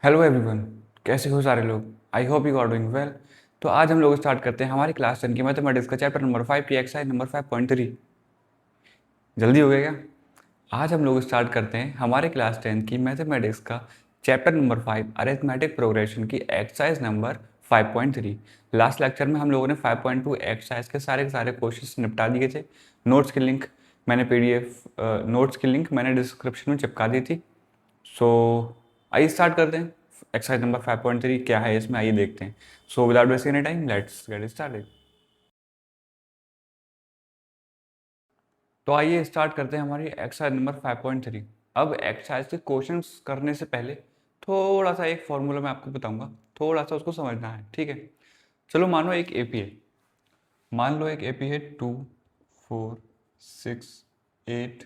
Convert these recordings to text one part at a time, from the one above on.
Hello everyone, कैसे हो सारे लोग। I hope you are doing well. तो आज हम लोग स्टार्ट करते हैं हमारी क्लास 10 की मैथमेटिक्स का चैप्टर नंबर 5 की एक्सरसाइज नंबर 5.3। जल्दी हो गया क्या? आज हम लोग स्टार्ट करते हैं हमारे क्लास 10 की मैथमेटिक्स का चैप्टर नंबर 5 अरिथमेटिक प्रोग्रेशन की एक्सरसाइज नंबर 5.3। लास्ट लेक्चर में हम लोगों ने 5.2 एक्सरसाइज के सारे क्वेश्चंस निपटा दिए थे। नोट्स की लिंक मैंने पीडीएफ नोट्स की लिंक मैंने डिस्क्रिप्शन में चिपका दी थी। सो आइए स्टार्ट करते हैं। एक्सरसाइज नंबर 5.3 क्या है इसमें, आइए देखते हैं। So without wasting any time let's get started. तो आइए स्टार्ट करते हैं हमारी एक्सरसाइज नंबर 5.3। अब एक्सरसाइज के क्वेश्चंस करने से पहले थोड़ा सा एक फॉर्मूला मैं आपको बताऊंगा, थोड़ा सा उसको समझना है, ठीक है। चलो मानो एक एपी है, मान लो एक एपी है 2, 4, 6, 8,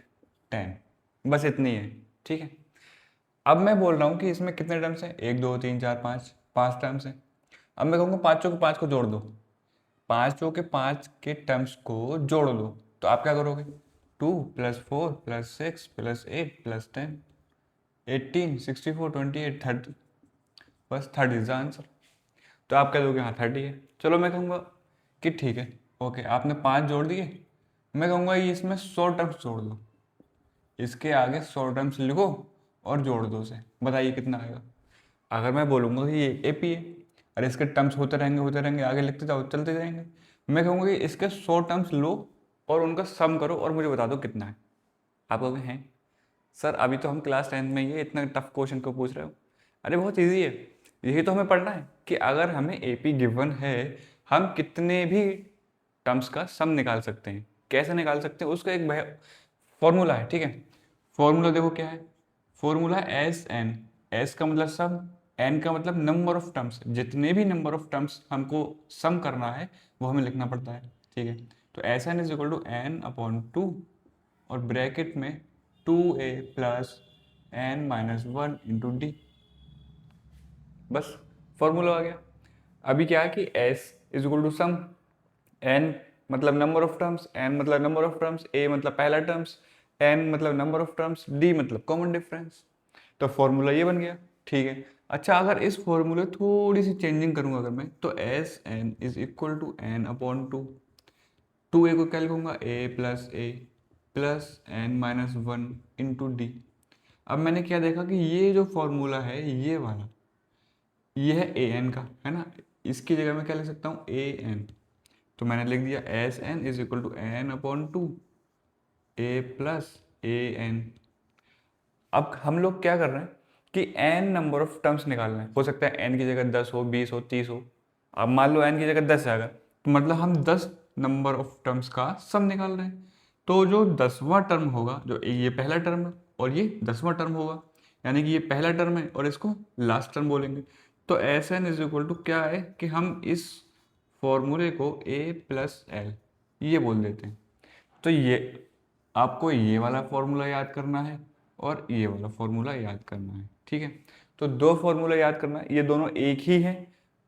10, बस इतनी है, ठीक है। अब मैं बोल रहा हूँ कि इसमें कितने टर्म्स हैं, 1 2 3 4 5, 5 टर्म्स हैं। अब मैं कहूँगा पाँचों के पाँच को जोड़ दो, पाँचों के पाँच के टर्म्स को जोड़ दो। तो आप क्या करोगे, 2 + 4 + 6 + 8 + 10, 18, 64, 28, 30, बस 30 इज द आंसर। तो आप कह दोगे हाँ 30 है। चलो मैं कहूँगा कि ठीक है, ओके, आपने पाँच जोड़ दिए। मैं कहूँगा ये इसमें 100 टर्म्स जोड़ दो, इसके आगे 100 टर्म्स लिखो और जोड़ दो उसे, बताइए कितना आएगा। अगर मैं बोलूँगा कि ये एपी है, अरे इसके टर्म्स होते रहेंगे, आगे लिखते जाओ, चलते जाएंगे। मैं कहूँगा कि इसके 100 टर्म्स लो और उनका सम करो और मुझे बता दो कितना है। आप कहोगे हैं सर अभी तो हम क्लास 10 में ही है, इतना टफ क्वेश्चन को पूछ रहे हो। अरे बहुत ईजी है, यही तो हमें पढ़ना है कि अगर हमें एपी गिवन है, हम कितने भी टर्म्स का सम निकाल सकते हैं। कैसे निकाल सकते हैं, उसका एक फॉर्मूला है, ठीक है। फॉर्मूला देखो क्या है, फॉर्मूला एस एन। एस का मतलब सम, एन का मतलब नंबर ऑफ टर्म्स। जितने भी नंबर ऑफ टर्म्स हमको सम करना है वो हमें लिखना पड़ता है, ठीक है। तो S N is equal to N upon two और ब्रैकेट में 2a plus N minus one into D, बस फॉर्मूला आ गया। अभी क्या है कि s is equal to sum, n मतलब नंबर ऑफ टर्म्स, n मतलब नंबर ऑफ टर्म्स, a मतलब पहला टर्म्स, n मतलब नंबर ऑफ टर्म्स, d मतलब कॉमन डिफरेंस। तो फॉर्मूला ये बन गया, ठीक है। अच्छा अगर इस फॉर्मूले थोड़ी सी चेंजिंग करूंगा अगर मैं, तो S N is equal to N upon two, two a को क्या लिखूंगा, a plus N minus one into d. अब मैंने क्या देखा कि ये जो फॉर्मूला है ये वाला, ये है ए एन का, है ना। इसकी जगह मैं क्या लिख सकता हूँ, ए एन। तो मैंने लिख दिया S N is equal to N upon two A plus A N. अब हम लोग क्या कर रहे हैं कि n नंबर ऑफ टर्म्स निकालना है। हो सकता है n की जगह 10 हो, 20 हो, 30 हो। अब मान लो n की जगह 10 आएगा तो मतलब हम 10 नंबर ऑफ टर्म्स का सम निकाल रहे हैं। तो जो 10वां टर्म होगा, जो ये पहला टर्म है और ये 10वां टर्म होगा, यानी कि ये पहला टर्म है और इसको लास्ट टर्म बोलेंगे। तो S N is equal to क्या है कि हम इस फॉर्मूले को a प्लस एल ये बोल देते हैं। तो ये आपको ये वाला फॉर्मूला याद करना है और ये वाला फॉर्मूला याद करना है, ठीक है। तो दो फॉर्मूला याद करना है, ये दोनों एक ही है।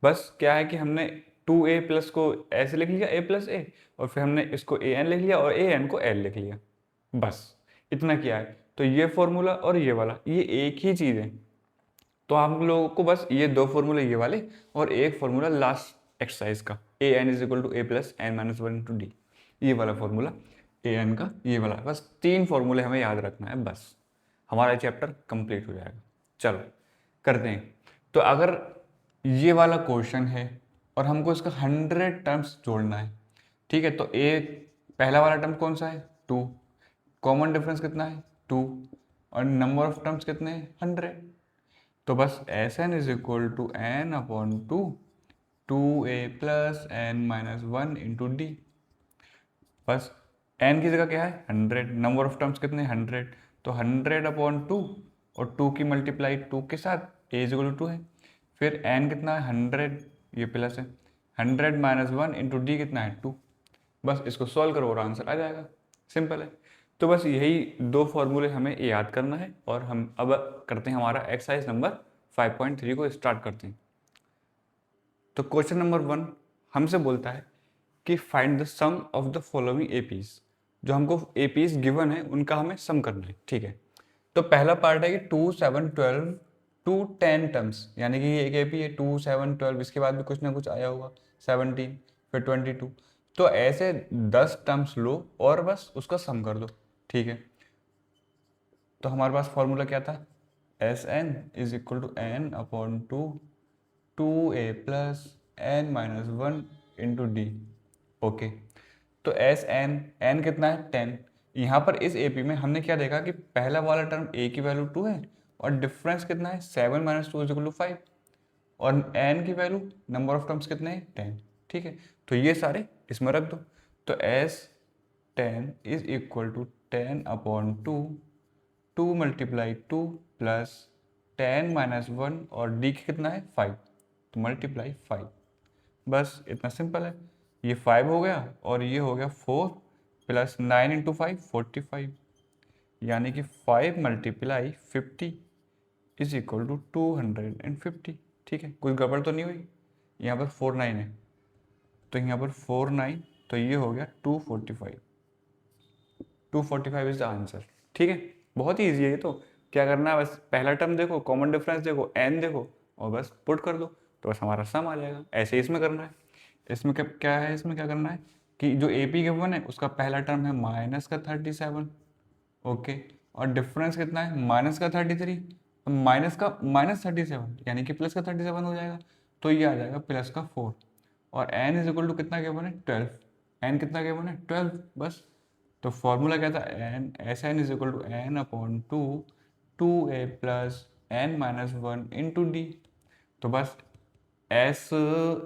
बस क्या है कि हमने 2a प्लस को ऐसे लिख लिया, a प्लस ए, और फिर हमने इसको ए एन लिख लिया और ए एन को एल लिख लिया, बस इतना किया है। तो ये फॉर्मूला और ये वाला ये एक ही चीज़ है। तो हम लोगों को बस ये दो फॉर्मूले ये वाले और एक फॉर्मूला लास्ट एक्सरसाइज का, a N is equal to A plus N minus one into d, ये वाला फॉर्मूला ए एन का, ये वाला, बस तीन फॉर्मूले हमें याद रखना है, बस हमारा चैप्टर कंप्लीट हो जाएगा। चलो करते हैं। तो अगर ये वाला क्वेश्चन है और हमको इसका 100 टर्म्स जोड़ना है, ठीक है। तो एक पहला वाला टर्म कौन सा है, 2, कॉमन डिफरेंस कितना है 2, और नंबर ऑफ टर्म्स कितने हैं 100। तो बस S N is equal to N upon two, 2a plus N minus one into D. बस एन की जगह क्या है 100, नंबर ऑफ टर्म्स कितने 100, तो 100 अपॉन टू और 2 की मल्टीप्लाई 2 के साथ ए इज इक्वल टू 2 है। फिर एन कितना है 100, ये प्लस है, 100 माइनस वन इंटू डी कितना है 2। बस इसको सॉल्व करो और आंसर आ जाएगा, सिंपल है। तो बस यही दो फॉर्मूले हमें याद करना है और हम अब करते हैं हमारा एक्सरसाइज नंबर 5.3 को स्टार्ट करते हैं। तो क्वेश्चन नंबर 1 हमसे बोलता है कि find the sum of the following APs. जो हमको एपीज गिवन है उनका हमें सम करना है, ठीक है। तो पहला पार्ट है कि 2, 7, 12 टू 10 टर्म्स, यानी कि ये एक एपी है 2 7 12, इसके बाद भी कुछ ना कुछ आया होगा 17 फिर 22। तो ऐसे 10 टर्म्स लो और बस उसका सम कर दो, ठीक है। तो हमारे पास फॉर्मूला क्या था, S N is equal to N upon two A plus N minus one into D. Okay, तो एस एन, एन कितना है 10। यहाँ पर इस एपी में हमने क्या देखा कि पहला वाला टर्म ए की वैल्यू 2 है और डिफरेंस कितना है 7 minus two is equal to 5, और एन की वैल्यू नंबर ऑफ टर्म्स कितने हैं 10, ठीक है। तो ये सारे इसमें रख दो। तो S 10 is equal to 10 upon 2 multiply 2 plus 10 minus 1, और डी कितना है 5, तो मल्टीप्लाई 5। बस इतना सिंपल है। ये 5 हो गया और ये हो गया 4 प्लस 9 इंटू 5 45, यानी कि 5 मल्टीप्लाई 50 इज इक्वल टू 250, ठीक है। कोई गड़बड़ तो नहीं हुई, यहाँ पर 4 9 है तो यहाँ पर 4 9, तो ये हो गया 245। 245 इज द आंसर, ठीक है। बहुत ही ईजी है ये तो। क्या करना है, बस पहला टर्म देखो, कॉमन डिफरेंस देखो, एन देखो, और बस पुट कर दो तो बस हमारा सम आ जाएगा। ऐसे ही इसमें करना है। इसमें क्या क्या है, इसमें क्या करना है कि जो ए पी गिवन है उसका पहला टर्म है माइनस का 37, ओके, और डिफरेंस कितना है माइनस का 33, माइनस का माइनस 37 यानी कि प्लस का 37 हो जाएगा, तो ये आ जाएगा प्लस का 4, और एन इज इक्वल टू कितना गिवन है 12, एन कितना गिवन है 12, बस। तो फॉर्मूला क्या था, N S N is equal to N upon two A plus N minus one into D. तो बस S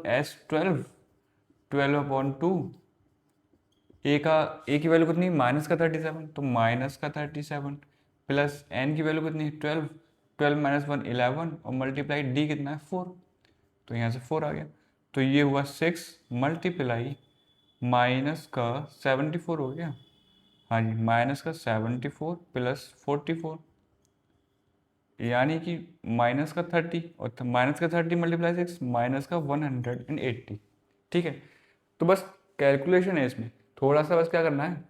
S 12 upon two, A की वैल्यू कितनी माइनस का 37, तो माइनस का 37 प्लस एन की वैल्यू कितनी है 12, 12 माइनस 1 11, और मल्टीप्लाई डी कितना है 4, तो यहाँ से 4 आ गया। तो ये हुआ 6 मल्टीप्लाई माइनस का 74 हो गया, हाँ जी, माइनस का 74 प्लस 44, यानी कि माइनस का 30, और माइनस का 30 मल्टीप्लाई 6 माइनस का 180, ठीक है। तो बस कैलकुलेशन है इसमें, थोड़ा सा बस क्या करना है,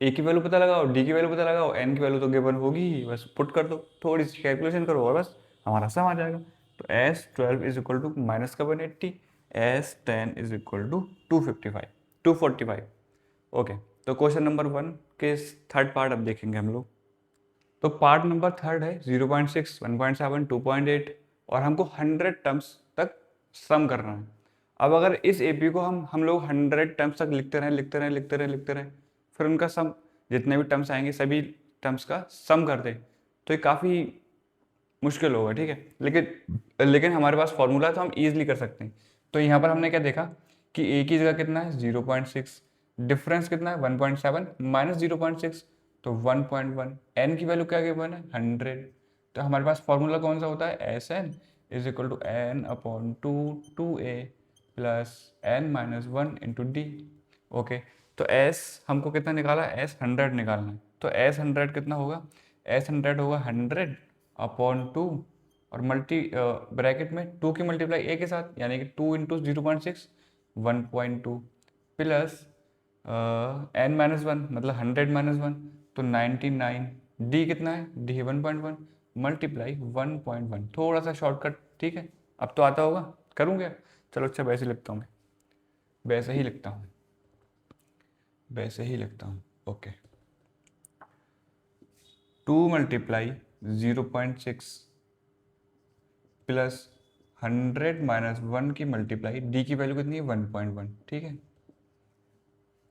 ए की वैल्यू पता लगाओ, डी की वैल्यू पता लगाओ, एन की वैल्यू तो गिवन होगी ही, बस पुट कर दो, थोड़ी सी कैलकुलेशन करो और बस हमारा सम आ जाएगा। तो S 12 is equal to minus का 180, S 10 is equal to 245। Okay, तो क्वेश्चन नंबर 1 के थर्ड पार्ट अब देखेंगे हम लोग। तो पार्ट नंबर थर्ड है 0.6 1.7 2.8, और हमको 100 टर्म्स तक सम करना है। अब अगर इस एपी को हम लोग 100 टर्म्स तक लिखते रहें, फिर उनका सम, जितने भी टर्म्स आएंगे सभी टर्म्स का सम कर दें, तो ये काफ़ी मुश्किल होगा, ठीक है। लेकिन हमारे पास फॉर्मूला तो हम ईजिली कर सकते हैं। तो यहाँ पर हमने क्या देखा कि ए की जगह कितना है 0.6, डिफरेंस कितना है 1.7 माइनस 0.6, तो 1.1, एन की वैल्यू क्या गिवन है 100। तो हमारे पास फॉर्मूला कौन सा होता है, S N is equal to N upon two A plus N minus one into D. Okay, तो एस हमको कितना निकाला, एस 100 निकालना है। तो एस 100 कितना होगा, एस 100 होगा 100 अपॉन 2, और मल्टी ब्रैकेट में 2 की मल्टीप्लाई ए के साथ, यानी कि 2 into 0.6 1.2 plus N minus one मतलब 100 माइनस वन, तो 99, डी कितना है, डी 1.1 मल्टीप्लाई 1.1, थोड़ा सा शॉर्टकट, ठीक है। अब तो आता होगा, करूँगा, चलो अच्छा वैसे लिखता हूँ मैं, वैसे ही लिखता हूँ, ओके। 2 मल्टीप्लाई 0.6 प्लस 100 माइनस 1 की मल्टीप्लाई, डी की वैल्यू कितनी है 1.1, ठीक है।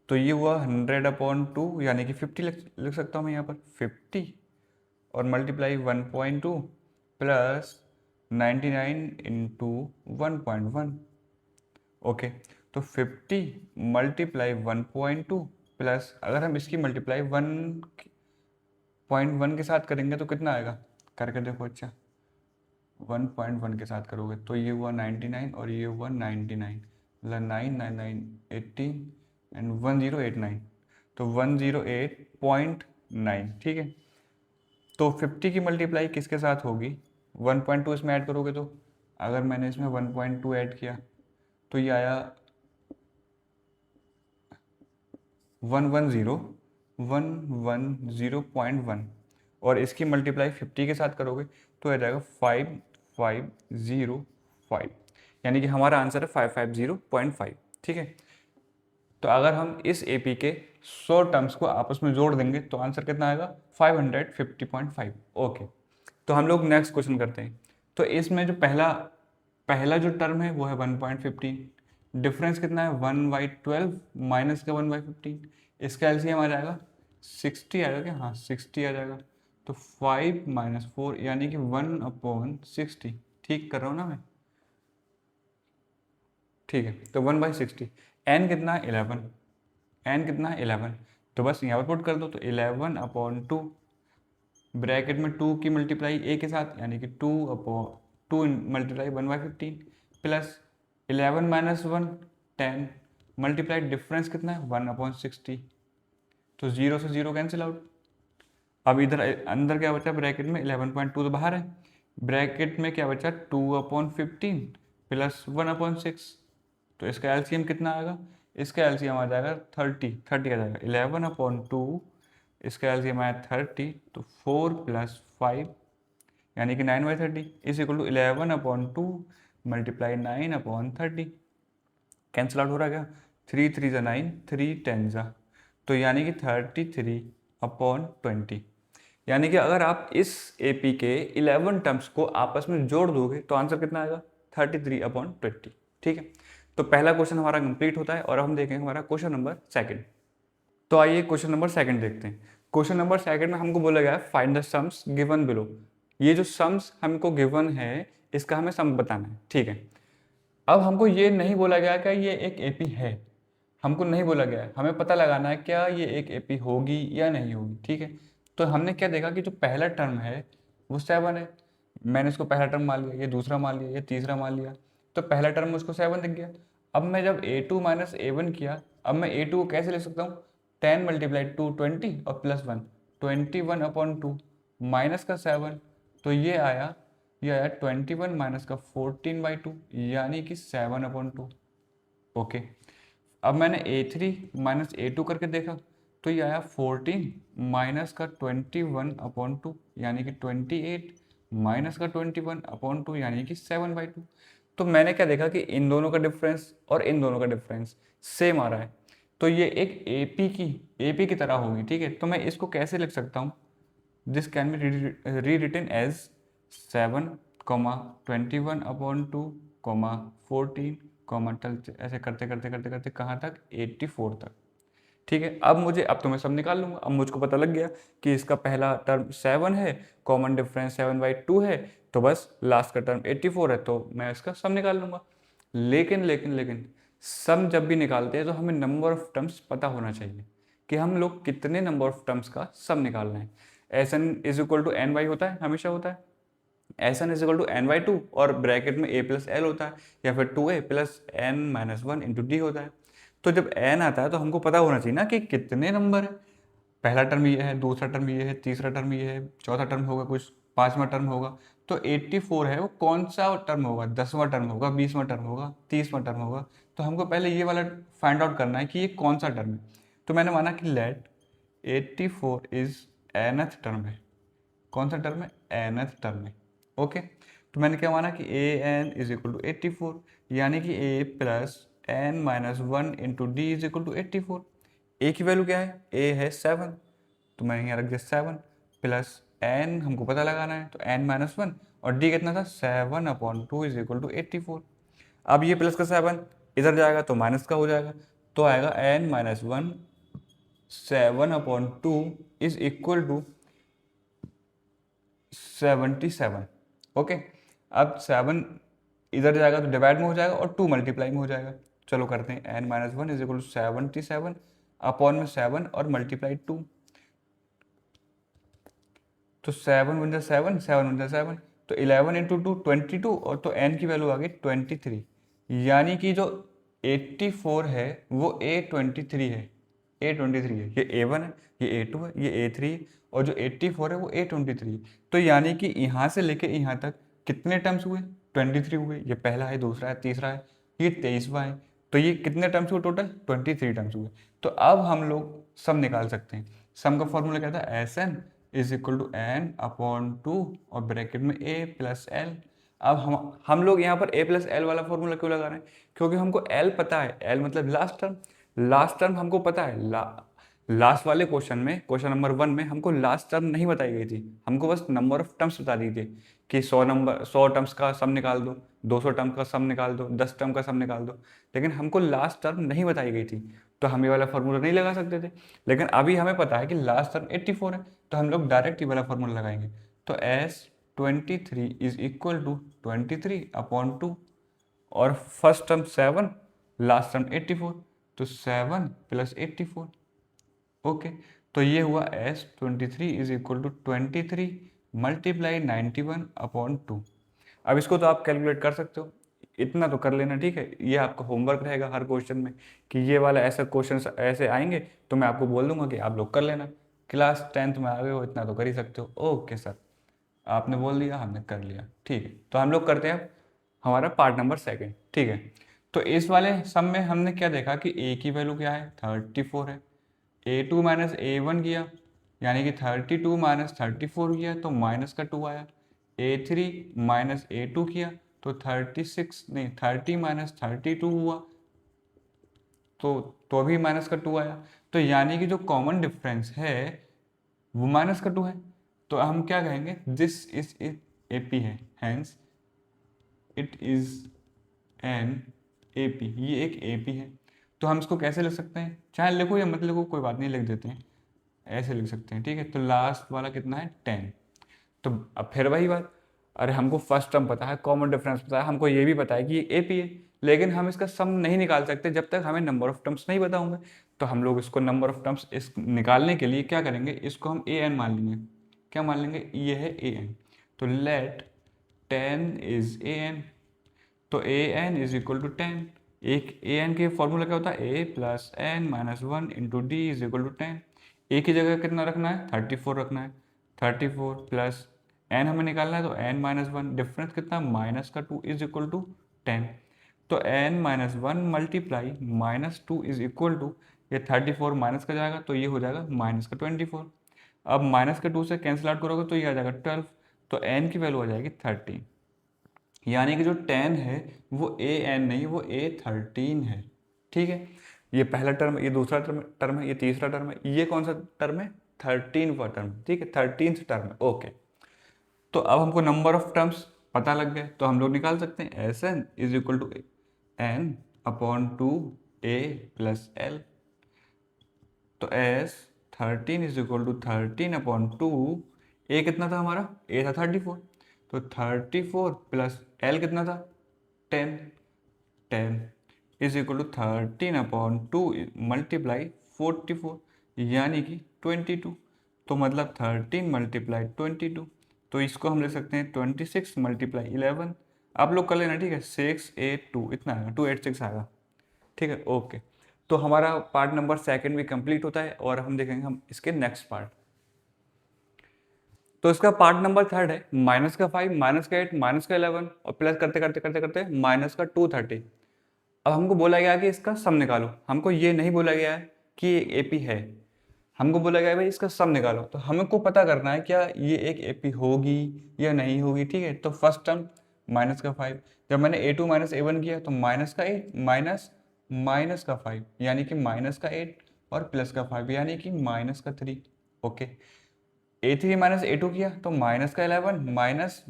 तो ये हुआ 100 अपॉन 2, यानी कि 50 लिख सकता हूँ मैं यहाँ पर 50, और मल्टीप्लाई 1.2 प्लस 99 इंटू 1.1। ओके, तो 50 मल्टीप्लाई 1.2 प्लस, अगर हम इसकी मल्टीप्लाई 1.1 के साथ करेंगे तो कितना आएगा, करके देखो, अच्छा 1.1 के साथ करोगे तो ये हुआ 99 और ये हुआ 99, मतलब 9 एंड 1089, तो 108.9, ठीक है। तो 50 की मल्टीप्लाई किसके साथ होगी, 1.2 इसमें ऐड करोगे, तो अगर मैंने इसमें 1.2 ऐड किया तो ये आया 110.1, और इसकी मल्टीप्लाई 50 के साथ करोगे तो आ जाएगा 5505, यानी कि हमारा आंसर है 550.5। ठीक है, तो अगर हम इस एपी के 100 टर्म्स को आपस में जोड़ देंगे तो आंसर कितना आएगा 550.5। ओके, तो हम लोग नेक्स्ट क्वेश्चन करते हैं। तो इसमें जो पहला पहला जो टर्म है वो है 1.15, डिफरेंस कितना है 1/12 माइनस का 1/15, इसका एलसीएम आ जाएगा 60 आ जाएगा, हाँ 60 आ जाएगा। तो 5 - 4 यानी कि 1/60, ठीक कर रहा हूँ ना मैं? ठीक है, तो 1/60, एन कितना है 11, एन कितना है 11, तो बस यहाँ पर पुट कर दो, तो 11/2 ब्रैकेट में 2 की मल्टीप्लाई ए के साथ, यानी कि 2 मल्टीप्लाई 1/15 प्लस 11 - 1 10 मल्टीप्लाई डिफरेंस कितना है 1/60, तो 0 से 0 कैंसिल आउट। अब इधर अंदर क्या बचा ब्रैकेट में 11.2 तो बाहर है, ब्रैकेट में क्या बचा 2/15 प्लस 1/6, तो इसका एलसीएम कितना आएगा, इसका एलसीएम आ जाएगा 30 आ जाएगा, 11/2 इसका एलसीएम आया 30, तो 4 + 5 यानी कि 9/30 is equal to 11/2 multiply 9/30, cancel out हो रहा है क्या, 3 3 ज़ा 9, 3 10 ज़ा, तो यानी कि 33/20। यानी कि अगर आप इस एपी के 11 टर्म्स को आपस में जोड़ दोगे तो आंसर कितना आएगा 33/20। ठीक है, तो पहला क्वेश्चन हमारा कंप्लीट होता है और अब हम देखेंगे हमारा क्वेश्चन नंबर सेकंड। तो आइए क्वेश्चन नंबर सेकंड देखते हैं। क्वेश्चन नंबर सेकंड में हमको बोला गया है find the sums given below. ये जो सम्स हमको गिवन है इसका हमें सम बताना है। ठीक है, अब हमको ये नहीं बोला गया कि ये एक एपी है, हमको नहीं बोला गया है, हमें पता लगाना है क्या ये एक एपी होगी या नहीं होगी। ठीक है, तो हमने क्या देखा कि जो पहला टर्म है वो 7 है, मैंने इसको पहला टर्म मान लिया, ये दूसरा मान लिया, ये तीसरा मान लिया, तो पहला टर्म मुझको 7 दिख गया। अब मैं जब a2 - a1 किया, अब मैं a2 को कैसे ले सकता हूँ, 10 × 2 20 और +1 21/2 माइनस का 7, तो ये आया 21 माइनस का 14/2 यानी कि 7/2। ओके, अब मैंने a3 - a2 करके देखा तो ये आया 14 माइनस का 21/2 यानी कि 28 माइनस का 21/2 यानी कि 7/2। तो मैंने क्या देखा कि इन दोनों का डिफरेंस और इन दोनों का डिफरेंस सेम आ रहा है, तो ये एक एपी की तरह होगी। ठीक है, तो मैं इसको कैसे लिख सकता हूँ, दिस कैन बी री रिटन एज 7, 21/2, 14, ऐसे करते करते करते करते कहाँ तक 84 तक। ठीक है, अब तो मैं सब निकाल लूंगा। अब मुझको पता लग गया कि इसका पहला टर्म 7 है, कॉमन डिफरेंस 7/2 है, तो बस लास्ट का टर्म 84 है, तो मैं इसका सम निकाल लूंगा। लेकिन लेकिन लेकिन सम जब भी निकालते हैं तो हमें नंबर ऑफ टर्म्स पता होना चाहिए कि हम लोग कितने नंबर ऑफ टर्म्स का सम निकालना है। Sn = ny होता है, हमेशा होता है, Sn = n/2 और ब्रैकेट में a + l होता है, या फिर 2a + n - 1 × d होता है। तो जब n आता है तो हमको पता होना चाहिए ना कि कितने नंबर है, पहला टर्म ये है, दूसरा टर्म ये है, तीसरा टर्म ये है, चौथा टर्म होगा कुछ, पांचवा टर्म होगा, तो 84 है वो कौन सा टर्म होगा, 10वां टर्म होगा, 20वां टर्म होगा, 30वां टर्म होगा। तो हमको पहले ये वाला फाइंड आउट करना है कि ये कौन सा टर्म है। तो मैंने माना कि लेट 84 इज nth टर्म है, कौन सा टर्म है, nth टर्म है। ओके, तो मैंने क्या माना कि an = 84 यानी कि a + n - 1 × d = 84। a की वैल्यू क्या है, a है 7, तो मैंने यहाँ रख दिया 7 प्लस n हमको पता लगाना है, तो n - 1 और d कितना था 7/2 = 84। अब ये प्लस का 7 इधर जाएगा तो माइनस का हो जाएगा, तो आएगा n - 1 7/2 is equal to 77। Okay, अब 7 इधर जाएगा तो डिवाइड में हो जाएगा और 2 मल्टीप्लाई में हो जाएगा। चलो करते हैं, n - 1 = 77 अपॉन में 7 और मल्टीप्लाई 2, तो 7 × 7 7 × 7, तो 11 × 2 22 और तो n की वैल्यू आ गई 23, यानी कि जो 84 है वो A23 है, A23 है, ये A1 है, ये A2 है, ये A3 है, और जो 84 है वो A23 है। तो यानी कि यहाँ से लेके यहाँ तक कितने टर्म्स हुए, 23 हुए, ये पहला है, दूसरा है, तीसरा है, ये 23वां है, तो ये कितने टर्म्स हुए टोटल, 23 टर्म्स हुए। तो अब हम लोग सम निकाल सकते हैं। सम का फॉर्मूला क्या था, Sn is equal to N upon 2 और ब्रैकेट में ए प्लस एल। अब हम लोग यहाँ पर ए प्लस एल वाला फॉर्मूला क्यों लगा रहे हैं? क्योंकि हमको एल पता है, एल मतलब लास्ट टर्म हमको पता है। लास्ट वाले क्वेश्चन में, क्वेश्चन नंबर 1 में हमको लास्ट टर्म नहीं बताई गई थी, हमको बस नंबर ऑफ टर्म्स बता दी थी कि 100 टर्म्स का सम निकाल दो, 200 टर्म का सम निकाल दो, 10 टर्म का सम निकाल दो, लेकिन हमको लास्ट टर्म नहीं बताई गई थी, तो हम ये वाला फॉर्मूला नहीं लगा सकते थे। लेकिन अभी हमें पता है कि लास्ट टर्म 84 है, तो हम लोग डायरेक्ट ये वाला फॉर्मूला लगाएंगे। तो S23 इज इक्वल टू 23/2 और फर्स्ट टर्म 7, लास्ट टर्म 84, तो 7 + 84। ओके, तो ये हुआ S23 इज इक्वल टू 23 × 91/2। अब इसको तो आप कैलकुलेट कर सकते हो, इतना तो कर लेना, ठीक है। ये आपका होमवर्क रहेगा हर क्वेश्चन में कि ये वाला ऐसा क्वेश्चन ऐसे आएंगे तो मैं आपको बोल दूंगा कि आप लोग कर लेना। क्लास 10th में आ गए हो, इतना तो कर ही सकते हो। ओके सर, आपने बोल दिया, हमने कर लिया, ठीक है। तो हम लोग करते हैं हमारा पार्ट नंबर 2, ठीक है। तो इस वाले सम में हमने क्या देखा कि ए की वैल्यू क्या है, 34 है। A2 माइनस A1 किया, यानी कि 32 माइनस 34 किया तो माइनस का 2 आया। A3 माइनस A2 किया तो 30 माइनस 32 हुआ, तो भी माइनस का 2 आया। तो यानी कि जो कॉमन डिफरेंस है वो माइनस का 2 है। तो हम क्या कहेंगे, दिस इज AP है, hence it is an AP, ये एक AP है। तो हम इसको कैसे लिख सकते हैं, चाहे लिखो या मत लिखो कोई बात नहीं, लिख देते हैं, ऐसे लिख सकते हैं, ठीक है। तो लास्ट वाला कितना है, 10। तो अब फिर वही बात, अरे हमको फर्स्ट टर्म पता है, कॉमन डिफरेंस पता है, हमको ये भी पता है कि ये AP है, लेकिन हम इसका सम नहीं निकाल सकते जब तक हमें नंबर ऑफ टर्म्स नहीं पता होंगे। तो हम लोग इसको नंबर ऑफ टर्म्स इस निकालने के लिए क्या करेंगे, इसको हम AN मान लेंगे। क्या मान लेंगे, ये है AN। तो लेट 10 इज AN। तो AN इज इक्वल टू 10। एक AN के फॉर्मूला क्या होता है, A + N - 1 × D is equal to 10। ए की जगह कितना रखना है, 34 रखना है। 34 प्लस N हमें निकालना है, तो N - 1, डिफरेंस कितना, माइनस का 2 इज इक्वल टू 10। तो N - 1 multiply -2 is equal to, ये 34 माइनस का जाएगा तो ये हो जाएगा माइनस का 24। अब माइनस का 2 से कैंसिल आउट करोगे तो ये आ जाएगा 12। तो N की वैल्यू आ जाएगी 30, यानी कि जो 10 है वो AN नहीं, वो A13 है, ठीक है। ये पहला टर्म, ये दूसरा टर्म है, ये तीसरा टर्म है, ये कौन सा टर्म है, 13वां टर्म, ठीक है, 13th टर्म है। ओके, तो अब हमको नंबर ऑफ टर्म्स पता लग गए, तो हम लोग निकाल सकते हैं SN is equal to N/2 A + L। तो S13 is equal to 13/2, A कितना था हमारा, A था 34, तो 34 प्लस L कितना था, 10। 10 इज इक्वल टू 13/2 मल्टीप्लाई 44, यानी कि 22। तो मतलब 13 × 22, तो इसको हम ले सकते हैं 26 × 11। आप लोग कर लेना, ठीक है, 682 इतना आएगा, 286 आएगा, ठीक है। ओके, तो हमारा पार्ट नंबर 2 भी कंप्लीट होता है और हम देखेंगे हम इसके नेक्स्ट पार्ट। तो इसका पार्ट नंबर 3 है, -5, -8, -11 और प्लस करते करते करते करते -230। अब हमको बोला गया कि इसका सम निकालो, हमको ये नहीं बोला गया है कि ये AP है, हमको बोला गया है भाई इसका सम निकालो। तो हमको पता करना है क्या ये एक AP होगी या नहीं होगी, ठीक है। तो फर्स्ट टर्म -5, जब मैंने A2 - A1 किया तो -8 माइनस का 5 यानी कि -8 और प्लस का 5 यानी कि -3। ओके, A3 - A2 किया तो -11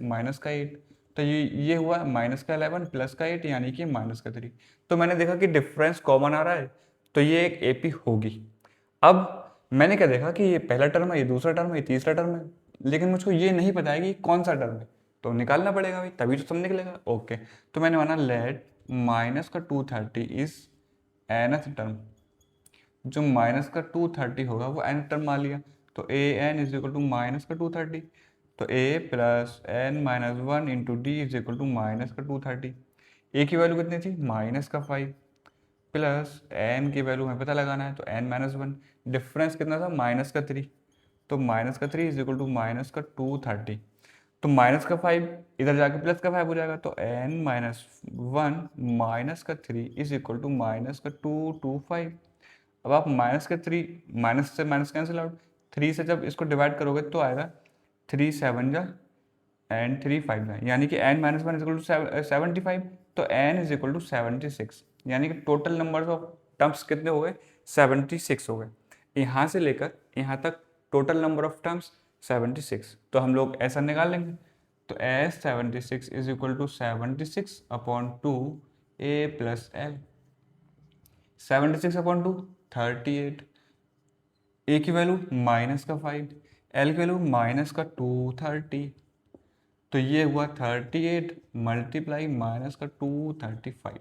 माइनस का 8, तो ये हुआ -11 प्लस का 8 यानी कि -3। तो मैंने देखा कि डिफरेंस कॉमन आ रहा है, तो ये एक AP होगी। अब मैंने क्या देखा कि ये पहला टर्म है, ये दूसरा टर्म है, ये तीसरा टर्म है, लेकिन मुझको ये नहीं पता है कि कौन सा टर्म है, तो निकालना पड़ेगा भाई, तभी तो सब निकलेगा। ओके, तो मैंने माना लेट -230 इज nth टर्म, जो -230 होगा वो nth टर्म मान लिया। तो AN इज इक्वल टू -230, तो A + N - 1 × D is equal to -230। A की वैल्यू कितनी थी, -5 प्लस N की वैल्यू हमें पता लगाना है, तो N - 1, डिफरेंस कितना था, -3, तो -3 इज इक्वल टू -230। तो -5 इधर जाके +5 हो जाएगा, तो N - 1 -3 इज इक्वल टू -225। अब आप -3, माइनस से माइनस कैंसिल आउट, 3 से जब इसको डिवाइड करोगे तो आएगा 3 7 जा एंड 3 5 जा, यानी कि n minus one is equal to 75, तो n इज इक्वल टू 76, यानी कि टोटल नंबर ऑफ टर्म्स कितने हो गए 76 हो गए। यहाँ से लेकर यहाँ तक टोटल नंबर ऑफ टर्म्स 76, तो हम लोग ऐसा निकाल लेंगे। तो s 76 is equal to 76 upon 2 a plus L. 76 upon 2 38, a की वैल्यू माइनस का 5, l की वैल्यू माइनस का 230, तो ये हुआ 38 मल्टीप्लाई माइनस का 235।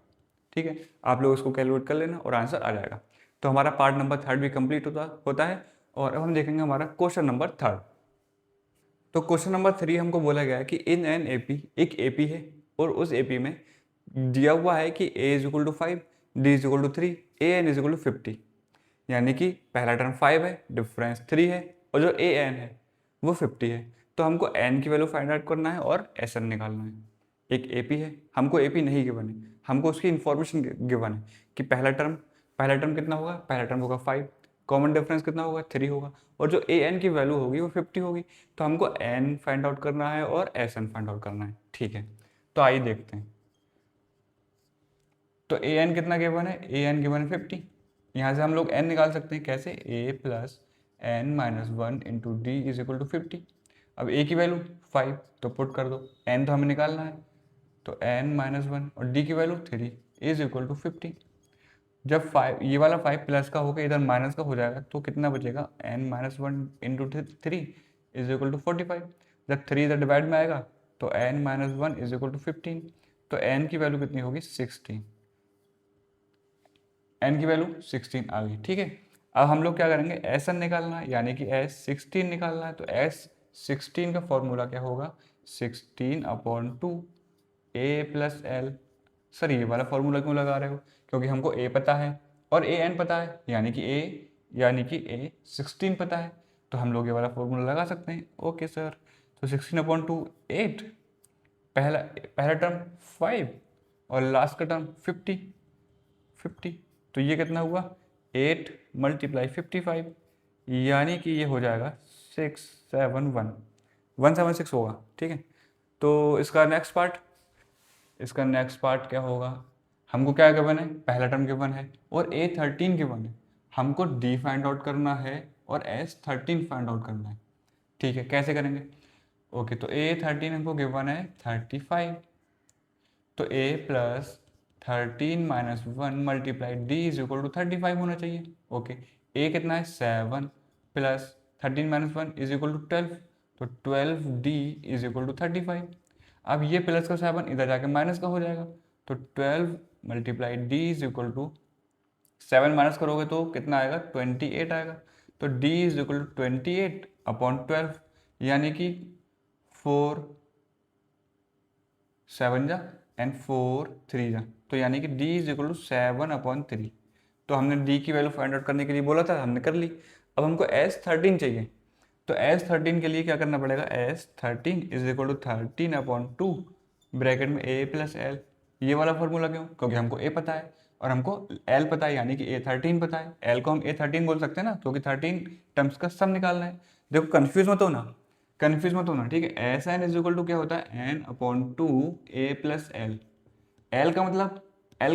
ठीक है, आप लोग इसको कैलकुलेट कर लेना और आंसर आ जाएगा। तो हमारा पार्ट नंबर 3 भी कंप्लीट होता है। और अब हम देखेंगे हमारा क्वेश्चन नंबर 3। तो क्वेश्चन नंबर 3 हमको बोला गया है कि इन एन एपी, एक एपी है और उस एपी में दिया हुआ है कि a is equal to 5, d is equal to 3, a n is equal to 50, यानी कि पहला टर्म 5 है, डिफरेंस 3 है और जो a n है वो 50 है। तो हमको n की वैल्यू फाइंड आउट करना है और s n निकालना है। एक एपी है, हमको एपी नहीं गिवन है, हमको उसकी इन्फॉर्मेशन गिवन है कि पहला टर्म कितना होगा, पहला टर्म होगा 5, कॉमन डिफरेंस कितना होगा 3 होगा, और जो ए एन की वैल्यू होगी वो 50 होगी। तो हमको एन फाइंड आउट करना है और एस एन फाइंड आउट करना है। ठीक है, तो आइए देखते हैं। तो ए एन कितना गिवन है, ए एन गिवन है 50। यहाँ से हम लोग एन निकाल सकते हैं, कैसे, a plus N minus 1 into D is equal to 50। अब ए की वैल्यू 5 तो पुट कर दो, एन तो हमें निकालना है, तो एन माइनस 1 और डी की वैल्यू 3 इज इक्वल टू 50। जब 5 ये वाला 5 प्लस का होकर इधर माइनस का हो जाएगा तो कितना बचेगा, N minus 1 into 3 is equal to 45। जब 3 इधर डिवाइड में आएगा तो N minus 1 is equal to 15, तो एन की वैल्यू कितनी होगी 16, एन की वैल्यू 16 आ गई। ठीक है, अब हम लोग क्या करेंगे, एस एन निकालना है, यानी कि एस 16 निकालना है। तो एस 16 का फॉर्मूला क्या होगा, 16 upon 2 a plus L. Sir ये वाला फॉर्मूला क्यों लगा रहे हो, क्योंकि हमको ए पता है और ए एन पता है, यानी कि ए 16 पता है, तो हम लोग ये वाला फॉर्मूला लगा सकते हैं। ओके सर, तो 16 अपॉन 2 8, पहला टर्म 5 और लास्ट का टर्म 50, तो ये कितना हुआ 8 मल्टीप्लाई 55, यानी कि ये हो जाएगा 176 होगा। ठीक है, तो इसका नेक्स्ट पार्ट क्या होगा, हमको क्या गिवन है, पहला टर्म गिवन है और A13 गिवन है, हमको D फाइंड आउट करना है और S13 फाइंड आउट करना है। ठीक है, कैसे करेंगे, ओके, तो A13 हमको गिवन है 35, तो A plus 13 minus 1 multiply D is equal to 35 होना चाहिए। ओके, A कितना है 7 plus 13 minus 1 is equal to 12, तो 12D इज इक्वल टू 35। अब ये प्लस का 7 इधर जाके माइनस का हो जाएगा, तो 12 multiply D is equal to 7 minus करोगे तो कितना आएगा 28 आएगा, तो D is equal to 28 upon 12, यानी कि 4 7 जा एंड 4 3 जा, तो यानी कि D is equal to 7 upon 3। तो हमने D की वैल्यू फाइंड आउट करने के लिए बोला था, हमने कर ली। अब हमको S13 चाहिए, तो S13 के लिए क्या करना पड़ेगा, S13 is equal to 13 upon 2 bracket में A प्लस एल। ये वाला फॉर्मूला क्यों, क्योंकि हमको A पता है और हमको L पता है, यानी कि A13 पता है। L को हम A13 बोल सकते हैं ना, क्योंकि 13 टर्म्स का सम निकालना है। देखो कंफ्यूज मत होना, ठीक है। S N is equal to क्या होता है, n upon 2 A plus L. L का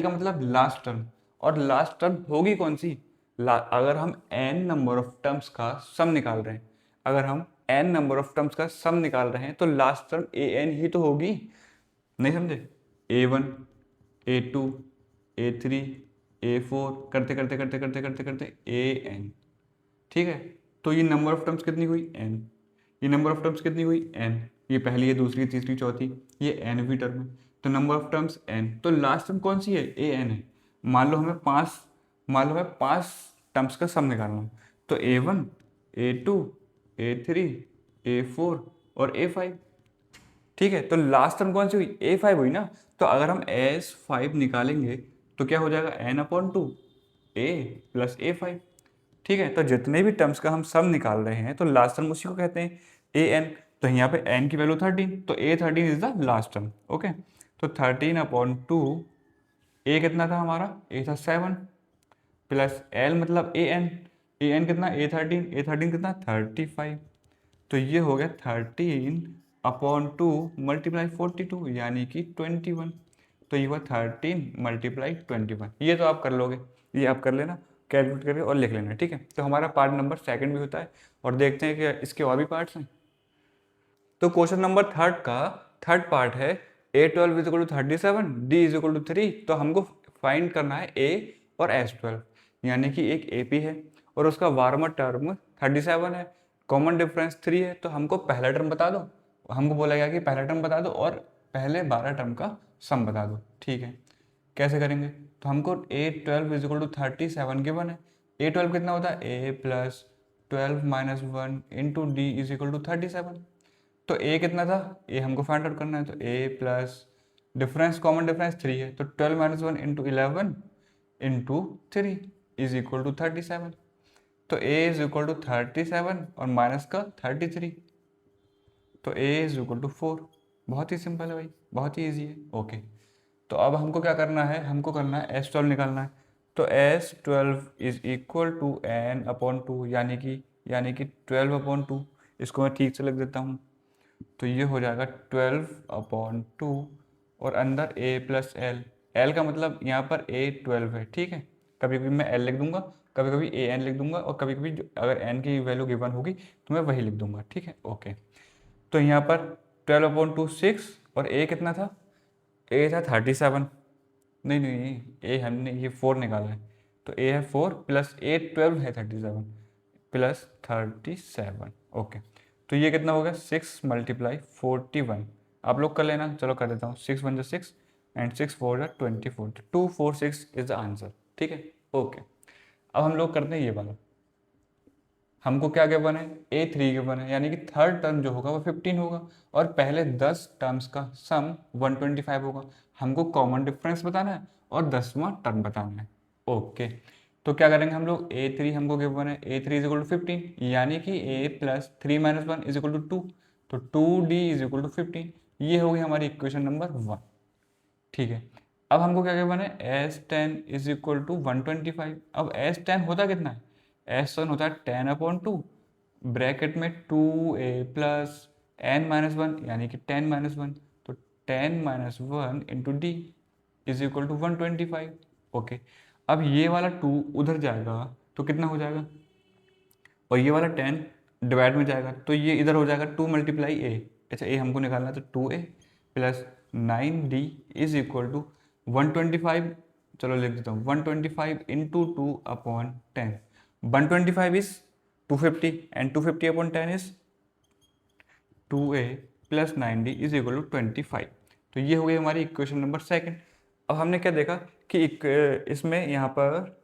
मतलब लास्ट टर्म, और लास्ट टर्म होगी कौन सी, अगर हम n नंबर ऑफ टर्म्स का सम निकाल रहे हैं, तो लास्ट टर्म an ही तो होगी, नहीं समझे, a1 a2 a3 a4 करते करते an। ठीक है, तो ये नंबर ऑफ टर्म्स कितनी हुई n, ये पहली है, दूसरी, तीसरी, चौथी, ये nवीं टर्म है, तो नंबर ऑफ टर्म्स n, तो लास्ट टर्म कौन सी है, an है। मान लो हमें पांच टर्म्स का सम निकालना है, तो a1 a2 a3 a4 और a5। ठीक है, तो लास्ट टर्म कौन सी हुई, a5 हुई ना, तो अगर हम s5 निकालेंगे तो क्या हो जाएगा n upon 2 a plus a5। ठीक है, तो जितने भी टर्म्स का हम सम निकाल रहे हैं तो लास्ट टर्म उसी को कहते हैं an। तो यहाँ पे n की वैल्यू 13, तो a13 is the last term. Okay, तो 13 अपॉन 2, a कितना था हमारा, a था 7 प्लस l मतलब an, ए एन कितना, ए थर्टीन कितना 35, तो ये हो गया 13/2 मल्टीप्लाई 42 यानी कि 21, तो ये हुआ 13 मल्टीप्लाई 21। ये तो आप कर लोगे, ये आप कर लेना कैलकुलेट करके और लिख लेना, ठीक है। तो हमारा पार्ट नंबर सेकंड भी होता है और देखते हैं कि इसके और भी पार्ट्स हैं। तो क्वेश्चन नंबर थर्ड का थर्ड पार्ट है A12 is equal to 37, D is equal to 3। तो हमको फाइंड करना है A और S12, यानी कि एक AP है और उसका वार्मर टर्म 37 है, कॉमन डिफरेंस 3 है। तो हमको पहला टर्म बता दो, हमको बोला गया कि पहला टर्म बता दो और पहले 12 टर्म का सम बता दो, ठीक है। कैसे करेंगे, तो हमको A12 is equal to 37 given है। A12 कितना होता है, A plus 12 minus 1 into D is equal to 37। तो ए कितना था, ए हमको फाइंड आउट करना है, तो A plus difference, common difference 3 है, तो 12 minus 1 into 11 into 3 is equal to 37। तो ए इज इक्वल टू 37 और माइनस का 33, तो ए इज इक्वल टू 4। बहुत ही सिंपल है भाई, बहुत ही ईजी है, ओके। तो अब हमको क्या करना है, हमको करना है S12 निकालना है। तो S12 is equal to n/2 यानी कि 12/2। इसको मैं ठीक से लिख देता हूँ, तो ये हो जाएगा 12/2 और अंदर a प्लस एल, एल का मतलब यहाँ पर A12 है, ठीक है। कभी कभी मैं l लिख दूंगा, कभी कभी AN लिख दूंगा और कभी कभी अगर n की वैल्यू गिवन होगी तो मैं वही लिख दूंगा, ठीक है, ओके। तो यहाँ पर 12/2 6 और a कितना था, a था 37, नहीं नहीं a हमने ये 4 निकाला है, तो a है 4 प्लस A12 है 37 प्लस 37, ओके। तो ये कितना हो गया 6 मल्टीप्लाई 41, आप लोग कर लेना, चलो कर देता हूँ। 6 1 6 एंड 6 4 24, 246 इज द आंसर, ठीक है, ओके। अब हम लोग करते हैं ये वाला, हमको क्या गिवन है, A3 गिवन है, यानी कि थर्ड टर्म जो होगा वो 15 होगा और पहले 10 टर्म्स का सम 125 होगा। हमको कॉमन डिफरेंस बताना है और 10वां टर्म बताना है, ओके। तो क्या करेंगे हम लोग, A3 हमको गिवन है, A3 इज इक्वल टू 15 यानी कि A plus 3 minus 1 is equal to 2, तो 2D इज इक्वल टू 15। ये हो गई हमारी इक्वेशन नंबर 1, ठीक है। अब हमको क्या गिवन है, S10 इज इक्वल टू 125। अब S10 होता कितना है, S1 होता है 10/2 ब्रैकेट में 2a प्लस n माइनस 1 यानी कि 10 माइनस 1, तो 10 minus 1 into D is equal to 125, okay. अब ये वाला 2 उधर जाएगा तो कितना हो जाएगा, और ये वाला 10 डिवाइड में जाएगा तो ये इधर हो जाएगा 2 मल्टीप्लाई ए, अच्छा ए हमको निकालना है, तो 2a plus 9d is equal to 125। चलो लिख देता हूँ, 125 into 2/10, 125 is 250 and 250/10 is 2a plus 9d is equal to 25। तो ये हो गई हमारी इक्वेशन नंबर सेकंड। अब हमने क्या देखा कि इसमें यहाँ पर,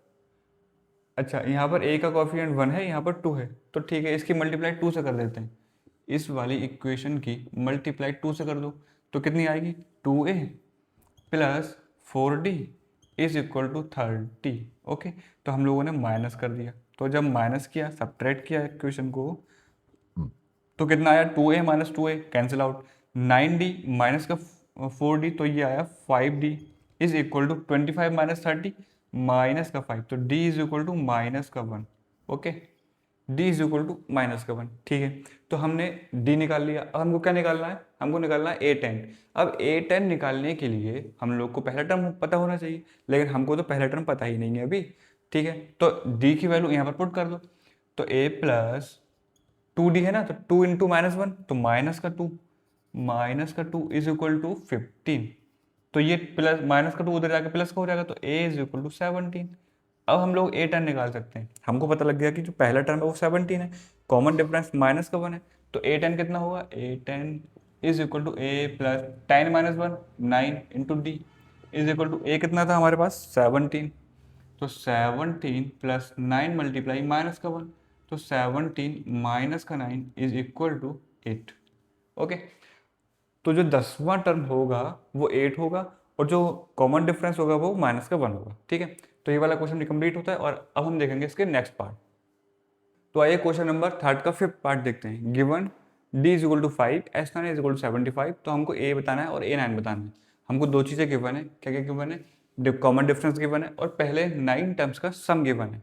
अच्छा यहाँ पर a का कॉफिशिएंट 1 है, यहाँ पर 2 है, तो ठीक है इसकी मल्टीप्लाई 2 से कर देते हैं। इस वाली इक्वेशन की मल्टीप्लाई 2 से कर दो तो कितनी आएगी, 2a plus 4d is equal to 30, okay. तो हम लोगों ने माइनस कर दिया, तो जब माइनस किया, सब्ट्रैक्ट किया इक्वेशन को, तो कितना आया, 2a minus 2a cancel out, 9d minus का 4d, तो ये आया 5d is equal to 25 minus 30 minus का 5, तो d is equal to minus का 1, okay. d is equal to minus का 1, ठीक है। तो हमने d निकाल लिया। अब हमको क्या निकालना है, हमको निकालना है A10। अब A10 निकालने के लिए हम लोग को पहला टर्म पता होना चाहिए, लेकिन हमको तो पहला टर्म पता ही नहीं है अभी, ठीक है। तो d की वैल्यू यहाँ पर पुट कर दो, तो a प्लस 2d है ना, तो 2 इंटू माइनस 1 तो माइनस का 2 इज इक्वल टू 15, तो ये प्लस माइनस का 2 उधर जाके प्लस का हो जाएगा, तो a इज इक्वल टू 17। अब हम लोग A10 निकाल सकते हैं, हमको पता लग गया कि जो पहला टर्म है वो 17 है, कॉमन डिफरेंस माइनस का 1 है, तो A10 कितना होगा, A10 is equal to a plus 10 minus 1 9 into D is equal to a कितना था हमारे पास 17, तो 17 प्लस 9 मल्टीप्लाई माइनस का 1, तो 17 माइनस का 9 इज इक्वल टू 8, ओके। तो जो 10वां टर्म होगा वो 8 होगा और जो कॉमन डिफरेंस होगा वो माइनस का 1 होगा, ठीक है। तो ये वाला क्वेश्चन कंप्लीट होता है और अब हम देखेंगे इसके नेक्स्ट पार्ट। तो आइए क्वेश्चन नंबर थर्ड का फिफ्थ पार्ट देखते हैं। Given d is equal to 5, S9 is equal to 75, तो हमको a बताना है और A9 बताना है। हमको दो चीज़ें गिवन है, क्या क्या गिवन है, कॉमन डिफरेंस गिवन है और पहले 9 टर्म्स का सम गिवन है।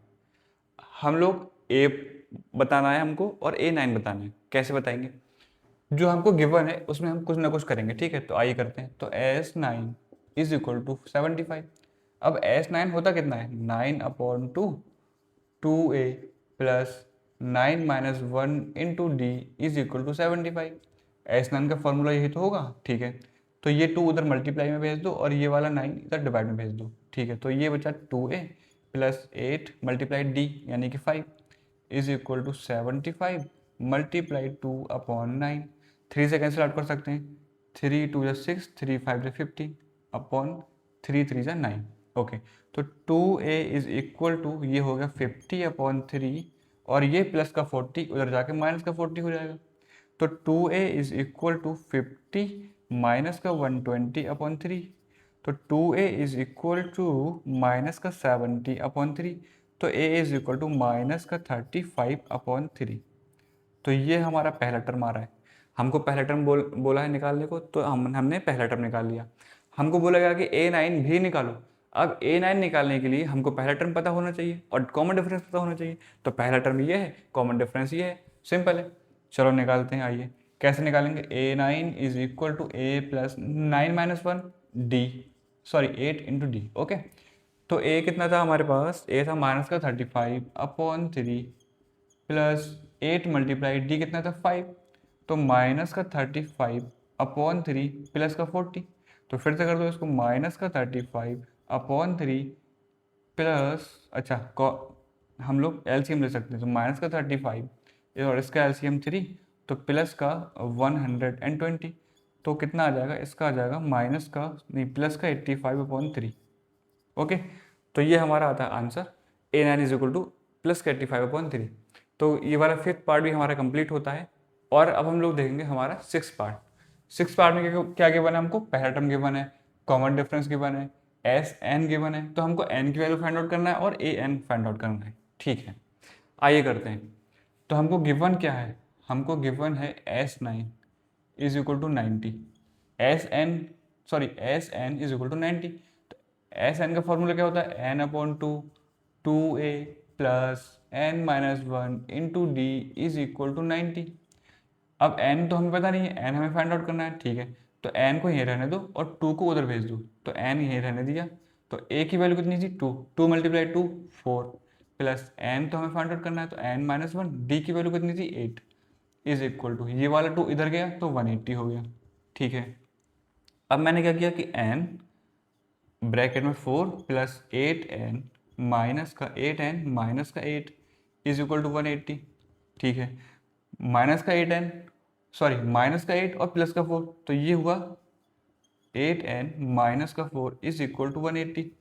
हम लोग ए बताना है हमको और A9 बताना है। कैसे बताएंगे? जो हमको गिवन है उसमें हम कुछ ना कुछ करेंगे, ठीक है। तो आइए करते हैं। तो S9 इज इक्वल टू 75। अब S9 होता कितना है? 9/2 2A plus 9 minus 1 into D is equal to 75। S9 का फॉर्मूला यही तो होगा, ठीक है। तो ये 2 उधर मल्टीप्लाई में भेज दो और ये वाला 9 इधर डिवाइड में भेज दो, ठीक है। तो ये बचा 2A प्लस 8 मल्टीप्लाई डी यानी कि 5 इज इक्वल टू 75 मल्टीप्लाई 2/9। 3 से कैंसिल आउट कर सकते हैं। 3 2 जा 6, 3 5 जा 15 अपॉन 3 3 जा 9। ओके, तो 2A इज इक्वल टू ये हो गया 50/3 और ये प्लस का 40 उधर जाके माइनस का 40 हो जाएगा। तो 2A is equal to 50 minus का 120/3। तो 2A is equal to minus का 70/3। तो A is equal to minus का 35/3। तो ये हमारा पहला टर्म आ रहा है। हमको पहला टर्म बोला है निकालने को, तो हमने पहला टर्म निकाल लिया। हमको बोला गया कि A9 भी निकालो। अब A9 निकालने के लिए हमको पहला टर्म पता होना चाहिए और कॉमन डिफरेंस पता होना चाहिए। तो पहला टर्म ये है, कॉमन डिफरेंस ये है, सिंपल है। चलो निकालते हैं। आइए कैसे निकालेंगे? A9 is equal to A plus 9 minus 1 D, sorry 8 into D. Okay, तो A कितना था हमारे पास? A था माइनस का 35/3 प्लस 8 मल्टीप्लाई डी कितना था? 5। तो माइनस का 35/3 प्लस का 40। तो फिर से कर दो इसको, माइनस का 35/3 प्लस, अच्छा हम लोग एलसीएम ले सकते हैं। तो माइनस का 35 और इसका एलसीएम 3, तो प्लस का 120। तो कितना आ जाएगा? इसका आ जाएगा माइनस का नहीं प्लस का 85/3। ओके, तो ये हमारा आता है answer. A9 is equal two plus का 85/3। तो ये वाला फिफ्थ पार्ट भी हमारा कंप्लीट होता है। और अब हम लोग देखेंगे हमारा सिक्स पार्ट। सिक्स पार्ट में क्या गिवन है हमको? पहला टर्म गिवन है, कॉमन डिफरेंस गिवन है, SN गिवन है। तो हमको N की वैल्यू फाइंड आउट करना है और AN फाइंड आउट करना है, ठीक है। आइए करते हैं। तो हमको गिवन क्या है? हमको गिवन है S9 is equal to 90, SN is equal to 90। तो SN का फॉर्मूला क्या होता है? N/2 2A plus N minus 1 into D is equal to 90। अब N तो हमें पता नहीं है, N हमें फाइंड आउट करना है, ठीक है। तो N को यहीं रहने दो और 2 को उधर भेज दो। तो N यहीं रहने दिया। तो A की वैल्यू कितनी थी? 2, 2 मल्टीप्लाई 2 4 प्लस N तो हमें फाइंड आउट करना है, तो N माइनस 1, डी की वैल्यू कितनी थी? 8 इज इक्वल टू ये वाला 2 इधर गया तो 180 हो गया, ठीक है। अब मैंने क्या किया कि N ब्रैकेट में 4 प्लस 8N माइनस का 8N माइनस का 8 इज इक्वल टू 180, ठीक है। माइनस का 8N, सॉरी माइनस का 8 और प्लस का 4, तो ये हुआ 8N माइनस का 4 इज इक्वल टू 180।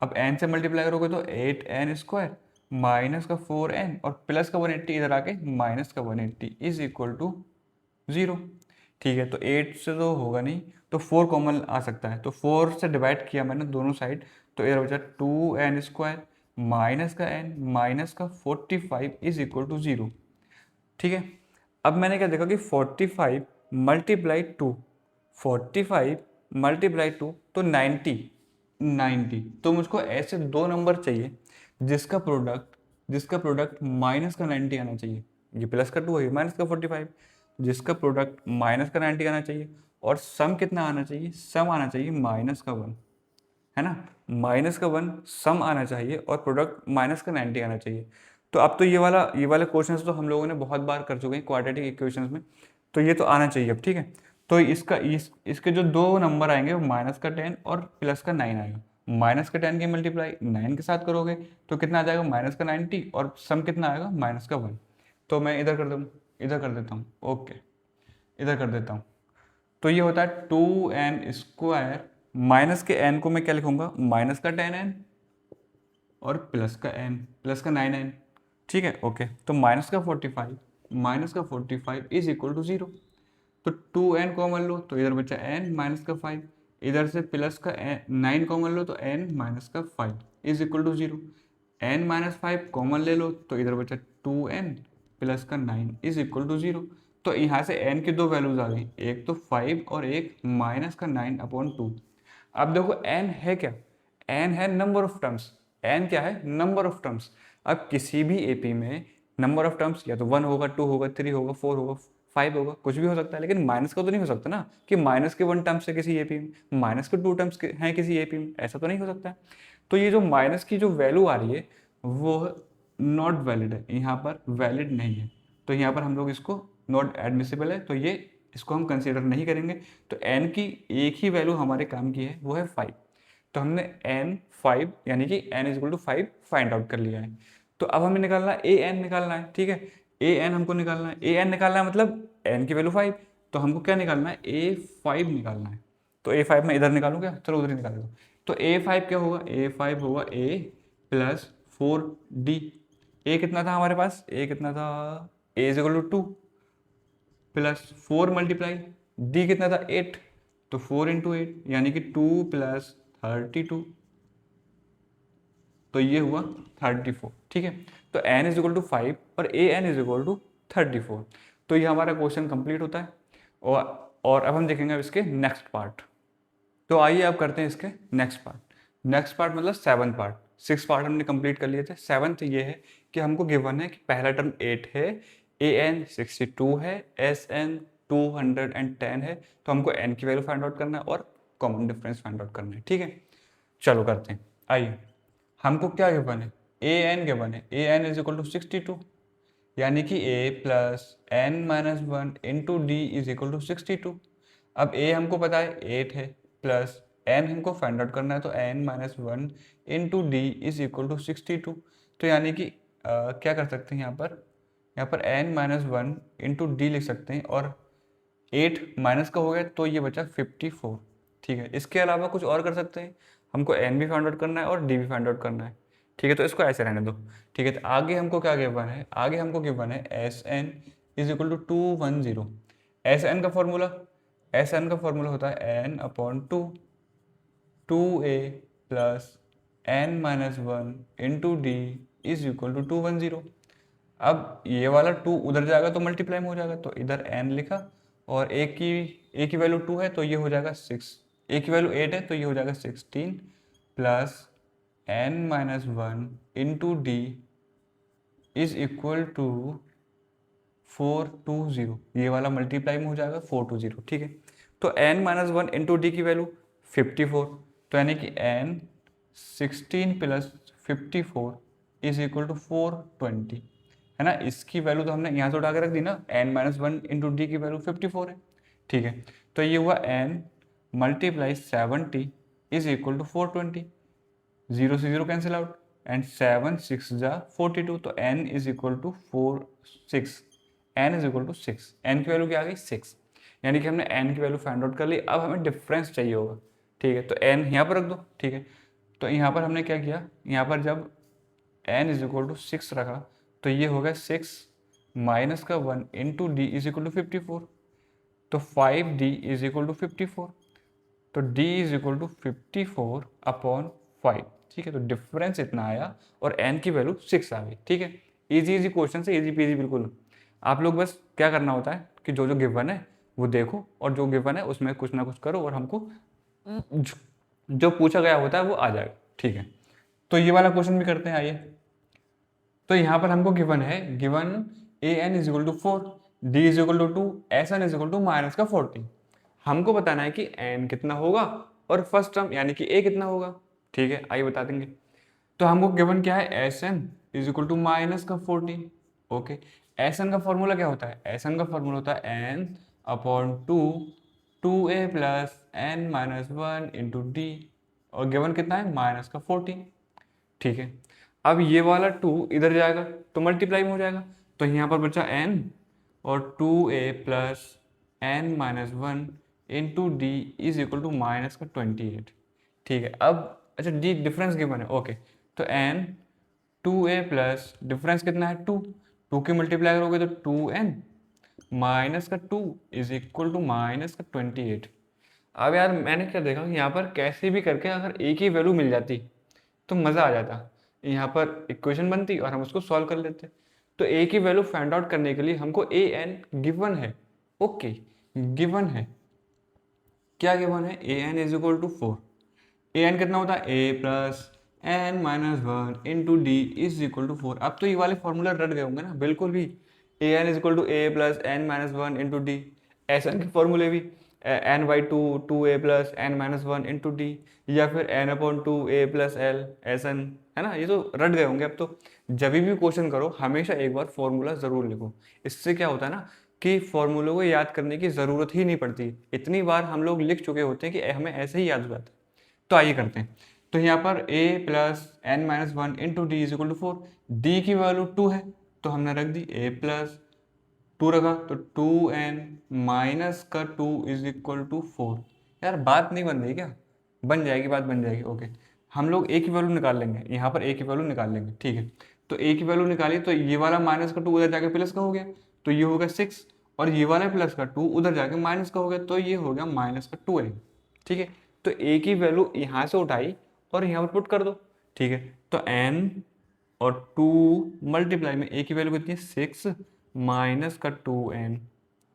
अब N से मल्टीप्लाई करोगे तो 8N स्क्वायर माइनस का 4N और प्लस का 180 इधर आके माइनस का 180 इज इक्वल टू 0, ठीक है। तो 8 से तो होगा नहीं, तो 4 कॉमन आ सकता है। तो 4 से डिवाइड किया मैंने दोनों साइड, तो इधर बचा 2N स्क्वायर माइनस का N माइनस का 45 इज इक्वल टू 0, ठीक है। अब मैंने क्या देखा कि 45 मल्टीप्लाई 2, 45 मल्टीप्लाई 2 तो 90। तो मुझको ऐसे दो नंबर चाहिए जिसका प्रोडक्ट माइनस का 90 आना चाहिए। ये प्लस का 2 है, माइनस का 45, जिसका प्रोडक्ट माइनस का 90 आना चाहिए। और सम कितना आना चाहिए? सम आना चाहिए माइनस का 1, है ना। माइनस का 1 सम आना चाहिए और प्रोडक्ट माइनस का 90 आना चाहिए। तो अब तो ये वाला क्वेश्चंस तो हम लोगों ने बहुत बार कर चुके हैं क्वाड्रेटिक इक्वेशंस में, तो ये तो आना चाहिए अब, ठीक है। तो इसके जो दो नंबर आएंगे वो माइनस का 10 और प्लस का 9 आएगा। माइनस का 10 की मल्टीप्लाई 9 के साथ करोगे तो कितना आ जाएगा? माइनस का 90 और सम कितना आएगा? माइनस का 1। तो मैं इधर कर देता हूँ, ओके इधर कर देता हूँ। तो ये होता है 2N स्क्वायर, माइनस के N को मैं क्या लिखूंगा? माइनस का 10N और प्लस का 9N, ठीक है। ओके, तो माइनस का 45 इज इक्वल टू 0। तो 2N कॉमन लो तो इधर बचा N माइनस का 5, इधर से प्लस का 9 कॉमन लो तो N माइनस का 5 is equal to 0। N minus 5 common ले लो तो इधर बचा 2N प्लस का 9 इज इक्वल टू 0। तो यहाँ से N की दो वैल्यूज आ गई, एक तो 5 और एक माइनस का 9/2। अब देखो N है क्या? N है नंबर ऑफ टर्म्स। N क्या है? Number of terms. अब किसी भी AP में नंबर ऑफ टर्म्स या तो 1 होगा, 2 होगा, 3 होगा, 4 होगा, 5 होगा, कुछ भी हो सकता है, लेकिन माइनस का तो नहीं हो सकता ना कि माइनस के 1 टर्म्स है किसी एपी में, माइनस के 2 टर्म्स हैं किसी एपी में, ऐसा तो नहीं हो सकता है। तो ये जो माइनस की जो वैल्यू आ रही है वो नॉट वैलिड है, यहाँ पर वैलिड नहीं है, तो यहाँ पर हम लोग इसको नॉट एडमिसिबल है, तो ये इसको हम कंसीडर नहीं करेंगे। तो n की एक ही वैल्यू हमारे काम की है, वो है 5। तो हमने n 5 यानी कि n is equal to 5 find out कर लिया है। तो अब हमें निकालना है an निकालना है, ठीक है, an हमको निकालना है, an निकालना है मतलब n की वैल्यू 5, तो हमको क्या निकालना है, a5 निकालना है। तो a5 मैं इधर निकालूँ क्या, चलो उधर ही निकाल दो। तो a5 क्या होगा, a5 होगा a प्लस 4d। a कितना था हमारे पास, a कितना था, a is equal to 2 plus 4 multiply D कितना था 8, तो 4 इंटू 8 यानी कि 2 प्लस 32, तो ये हुआ 34, ठीक है। तो n इज इक्वल टू 5 और A N is equal to 34। तो ये हमारा क्वेश्चन कंप्लीट होता है। और अब हम देखेंगे अब इसके नेक्स्ट पार्ट। तो आइए अब करते हैं इसके नेक्स्ट पार्ट। नेक्स्ट पार्ट मतलब 7th पार्ट। 6 पार्ट हमने कंप्लीट कर लिए थे, 7th ये है कि हमको गिवन है कि पहला टर्म 8 है, ए एन 62 है, एस एन 210 है, तो हमको n की वैल्यू फाइंड आउट करना है और कॉमन डिफरेंस फाइंड आउट करना है, ठीक है। चलो करते हैं। आइए, हमको क्या गिवन है, ए एन गिवन है, A N is equal to 62, यानी कि a plus N minus one into D is equal to 62। अब a हमको पता है 8 है, प्लस n हमको फाइंड आउट करना है, तो n minus one into D is equal to 62। तो यानी कि क्या कर सकते हैं यहाँ पर n minus one into D लिख सकते हैं, और 8 माइनस का हो गया तो ये बचा 54, ठीक है। इसके अलावा कुछ और कर सकते हैं, हमको n भी फाइंड आउट करना है और d भी फाइंड आउट करना है, ठीक है। तो इसको ऐसे रहने दो, ठीक है। तो आगे हमको क्या गिवन है, आगे हमको गिवन है S N is equal to 210। S N का फॉर्मूला, एस एन का फॉर्मूला होता है n upon 2a plus N minus one into D is equal to 210। अब ये वाला 2 उधर जाएगा तो मल्टीप्लाई में हो जाएगा, तो इधर n लिखा, और a की वैल्यू 2 है तो ये हो जाएगा 6, a की वैल्यू 8 है तो ये हो जाएगा 16 plus n minus one into D is equal to 420, ये वाला मल्टीप्लाई में हो जाएगा 420, ठीक है। तो n minus one into D की वैल्यू 54, तो यानी कि n 16 plus 54 is equal to 420, है ना। इसकी वैल्यू तो हमने यहाँ से उठा के रख दी ना, n minus one into D की वैल्यू 54 है, ठीक है। तो ये हुआ n multiply 70 is equal to 420, 0 से 0 कैंसिल आउट, एंड 7 6 जा 42, तो n is equal to 6, n is equal to 6, n की वैल्यू क्या आ गई 6, यानी कि हमने n की वैल्यू फाइंड आउट कर ली। अब हमें डिफरेंस चाहिए होगा, ठीक है। तो n यहाँ पर रख दो, ठीक है। तो यहाँ पर हमने क्या किया, यहाँ पर जब n इज इक्वल टू 6 रखा तो ये हो गया 6 माइनस का 1 into D is equal to 54, तो 5d इज इक्वल टू 54, तो d is equal to 54 upon 5, ठीक है। तो डिफरेंस इतना आया और n की वैल्यू 6 आ गई, ठीक है। इजी इजी क्वेश्चन से, इजी पीजी बिल्कुल। आप लोग बस क्या करना होता है कि जो जो गिवन है वो देखो, और जो गिवन है उसमें कुछ ना कुछ करो, और हमको जो पूछा गया होता है वो आ जाएगा, ठीक है। तो ये वाला क्वेश्चन भी करते हैं, आइए। तो यहाँ पर हमको गिवन है, given A N is equal to 4, D is equal to 2, S N is equal to minus का 40। हमको बताना है कि एन कितना होगा और फर्स्ट टर्म यानी कि ए कितना होगा, ठीक है। आइए बता देंगे। तो हमको गिवन क्या है, S N is equal to minus का 14, ओके। एस एन का फॉर्मूला क्या होता है, एस एन का फॉर्मूला होता है n upon 2 a plus N minus one into d, और गिवन कितना है माइनस का 14, ठीक है। अब ये वाला 2 इधर जाएगा तो मल्टीप्लाई में हो जाएगा, तो यहाँ पर बचा n और 2a plus N minus one into D is equal to minus का 28, ठीक है। अब अच्छा डी डिफरेंस गिवन है, ओके। तो n 2a प्लस डिफरेंस कितना है 2, 2 की मल्टीप्लाई करोगे तो 2n माइनस का 2 इज इक्वल टू माइनस का 28। अब यार मैंने क्या देखा, यहाँ पर कैसे भी करके अगर एक ही वैल्यू मिल जाती तो मज़ा आ जाता, यहाँ पर इक्वेशन बनती और हम उसको सॉल्व कर लेते। तो ए की वैल्यू फाइंड आउट करने के लिए हमको ए एन गिवन है, ओके, गिवन है, क्या गिवन है, A N is equal to 4। A n कितना होता है, a plus N minus one into D is equal to 4। अब तो ये वाले फॉर्मूला रट गए होंगे ना बिल्कुल भी। A N is equal to A plus N minus one into d, s n के फॉर्मूले भी n by two two A plus N minus one into d, या फिर एन अपॉन टू ए प्लस एल एस एन, है ना, ये तो रट गए होंगे अब तो। जब भी क्वेश्चन करो हमेशा एक बार फॉर्मूला ज़रूर लिखो। इससे क्या होता है ना कि फॉर्मूलों को याद करने की ज़रूरत ही नहीं पड़ती, इतनी बार हम लोग लिख चुके होते हैं कि हमें ऐसे ही याद हो जाता है। तो आइए करते हैं। तो यहाँ पर a plus N minus one into D is equal to 4, D की वैल्यू 2 है तो हमने रख दी a प्लस 2 रखा तो 2n माइनस का 2 इज इक्वल टू 4। यार बात नहीं बन रही क्या? बन जाएगी, बात बन जाएगी। ओके, हम लोग a की वैल्यू निकाल लेंगे, यहाँ पर a की वैल्यू निकाल लेंगे, ठीक है। तो a की वैल्यू निकाली तो ये वाला माइनस का 2 उधर जाके प्लस का हो गया तो ये हो गया 6, और ये वाला प्लस का 2 उधर जाके माइनस का हो गया तो ये हो गया माइनस का 2n, ठीक है। तो a की वैल्यू यहाँ से उठाई और यहाँ पर पुट कर दो, ठीक है। तो n और 2 मल्टीप्लाई में a की वैल्यू कितनी है 6 माइनस का 2n,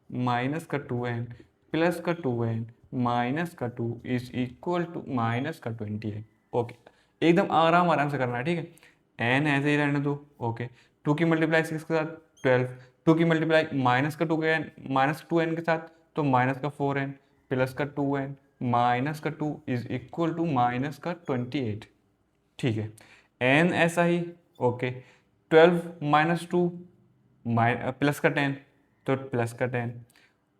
माइनस का 2n प्लस का 2n माइनस का 2 इज इक्वल टू माइनस का 28। ओके, एकदम आराम आराम से करना है, ठीक है। n ऐसे ही रहने दो। ओके, 2 की मल्टीप्लाई 6 के साथ 12, 2 की मल्टीप्लाई माइनस का 2 के n माइनस 2n के साथ तो माइनस का 4n प्लस का 2n माइनस का 2 इज इक्वल टू माइनस का 28, ठीक है। n ऐसा ही। ओके, 12 माइनस 2 प्लस का 10 तो प्लस का 10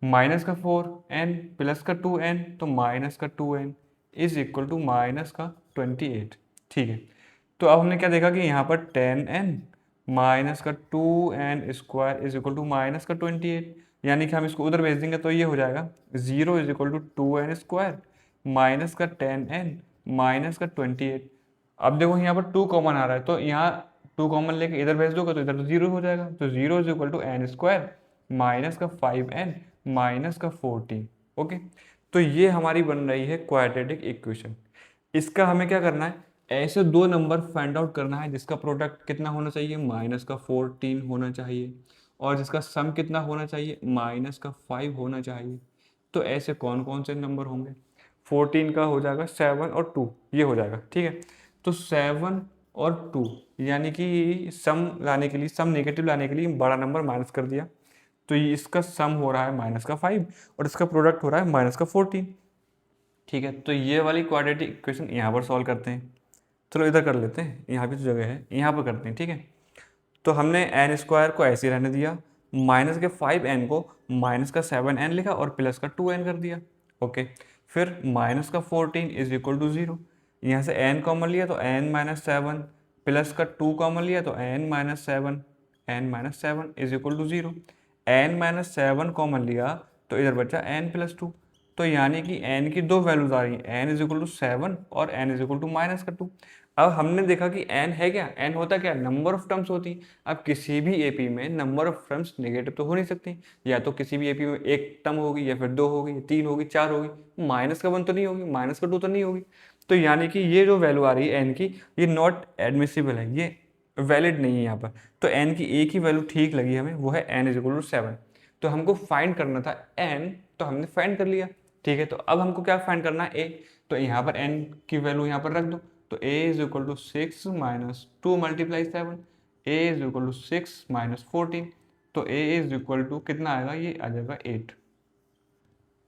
माइनस का 4n प्लस का 2n तो माइनस का 2n is equal to minus का 28, ठीक है। तो अब हमने क्या देखा कि यहाँ पर 10n माइनस का 2n square is equal to minus का 28, यानी कि हम इसको उधर भेज देंगे तो ये हो जाएगा 0 is equal to 2n square minus का 10n माइनस का 28। अब देखो यहाँ पर 2 कॉमन आ रहा है तो यहाँ 2 कॉमन लेके इधर भेज दोगे तो इधर तो 0 हो जाएगा, तो 0 is equal to N square minus का 5n माइनस का 14। ओके, तो ये हमारी बन रही है क्वाड्रेटिक इक्वेशन। इसका हमें क्या करना है, ऐसे दो नंबर फाइंड आउट करना है जिसका प्रोडक्ट कितना होना चाहिए माइनस का 14 होना चाहिए, और जिसका सम कितना होना चाहिए माइनस का 5 होना चाहिए। तो ऐसे कौन कौन से नंबर होंगे, 14 का हो जाएगा 7 और 2, ये हो जाएगा, ठीक है। तो 7 और 2 यानी कि सम लाने के लिए, सम नेगेटिव लाने के लिए बड़ा नंबर माइनस कर दिया, तो ये इसका सम हो रहा है माइनस का 5 और इसका प्रोडक्ट हो रहा है माइनस का 14, ठीक है। तो ये वाली क्वाड्रेटिक इक्वेशन यहाँ पर सॉल्व करते हैं। चलो इधर कर लेते हैं, यहाँ भी तो जगह है, यहाँ पर करते हैं, ठीक है। तो हमने एन स्क्वायर को ऐसे ही रहने दिया, माइनस के 5n को माइनस का 7n लिखा और प्लस का 2n कर दिया। ओके, फिर माइनस का 14 इज इक्वल टू 0, यहाँ से n कॉमन लिया तो n माइनस 7 प्लस का 2 कॉमन लिया तो n minus 7, n minus 7 is equal to 0, n minus 7 common लिया तो इधर बचा n प्लस 2, तो यानी कि n की दो वैल्यूज आ रही हैं, n इज इक्वल टू 7 और n is equal to minus का 2। अब हमने देखा कि n है क्या, n होता क्या, नंबर ऑफ टर्म्स होती। अब किसी भी एपी में नंबर ऑफ टर्म्स नेगेटिव तो हो नहीं सकती, या तो किसी भी एपी में एक टर्म होगी या फिर 2 होगी, 3 होगी, 4 होगी, माइनस का 1 तो नहीं होगी, माइनस का 2 तो नहीं होगी। तो यानी कि ये जो वैल्यू आ रही है n की, ये नॉट एडमिसिबल है, ये वैलिड नहीं है यहाँ पर। तो n की एक ही वैल्यू ठीक लगी हमें, वो है n इज इक्वल टू 7। तो हमको फाइंड करना था n, तो हमने फाइंड कर लिया, ठीक है। तो अब हमको क्या फाइंड करना है a, तो यहाँ पर n की वैल्यू यहाँ पर रख दो, तो a is equal to 6 minus 2 multiply 7, a is equal to 6 minus 14, तो a इज इक्वल टू कितना आएगा, ये आ जाएगा 8,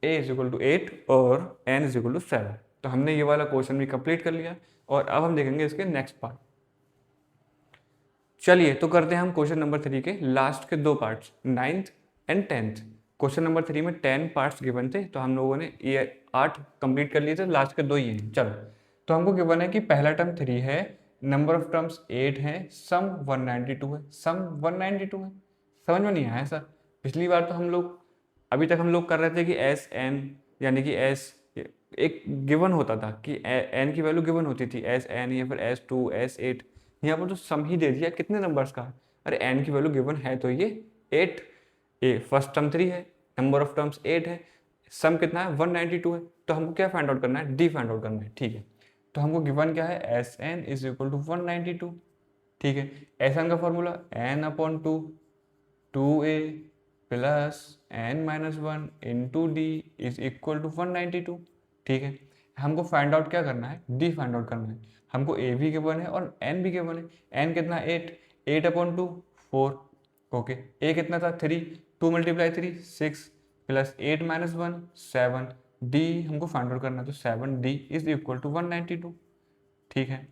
a इज इक्वल टू 8 और n इज इक्वल टू 7। तो हमने ये वाला क्वेश्चन भी कंप्लीट कर लिया और अब हम देखेंगे इसके नेक्स्ट पार्ट। चलिए तो करते हैं हम क्वेश्चन नंबर 3 के लास्ट के दो parts, 9th and 10th। Question number 3 में 10 पार्ट्स गिवन थे, तो हम लोगों ने ये 8 कंप्लीट कर लिए थे, लास्ट के दो ही हैं। चलो, तो हमको गिवन है कि पहला टर्म 3 है, नंबर ऑफ टर्म्स 8 है, सम 192 है, सम 192 है। समझ में नहीं आया सर? पिछली बार तो हम लोग, अभी तक हम लोग कर रहे थे कि एस एन, यानी कि एस एक गिवन होता था कि एन की वैल्यू गिवन होती थी, एस एन या फिर S2 S8। यहाँ पर तो सम ही दे दिया कितने नंबर्स का, अरे एन की वैल्यू गिवन है तो ये 8, ए फर्स्ट टर्म 3 है, नंबर ऑफ टर्म्स 8 है, सम कितना है 192 है। तो हमको क्या फाइंड आउट करना है, डी फाइंड आउट करना है, ठीक है। तो हमको गिवन क्या है, S N is equal to 192, ठीक है। एस एन का formula N upon 2 2a plus n minus 1 into D is equal to 192, ठीक है। हमको फाइंड आउट क्या करना है, डी फाइंड आउट करना है। हमको ए भी गिवन है और एन भी गिवन है। एन कितना, 8 4। ओके, ए कितना था, 3, 2 × 3 6 प्लस 8 - 1 7। डी हमको फाइंड आउट करना है, तो 7D इज इक्वल टू 192। ठीक है,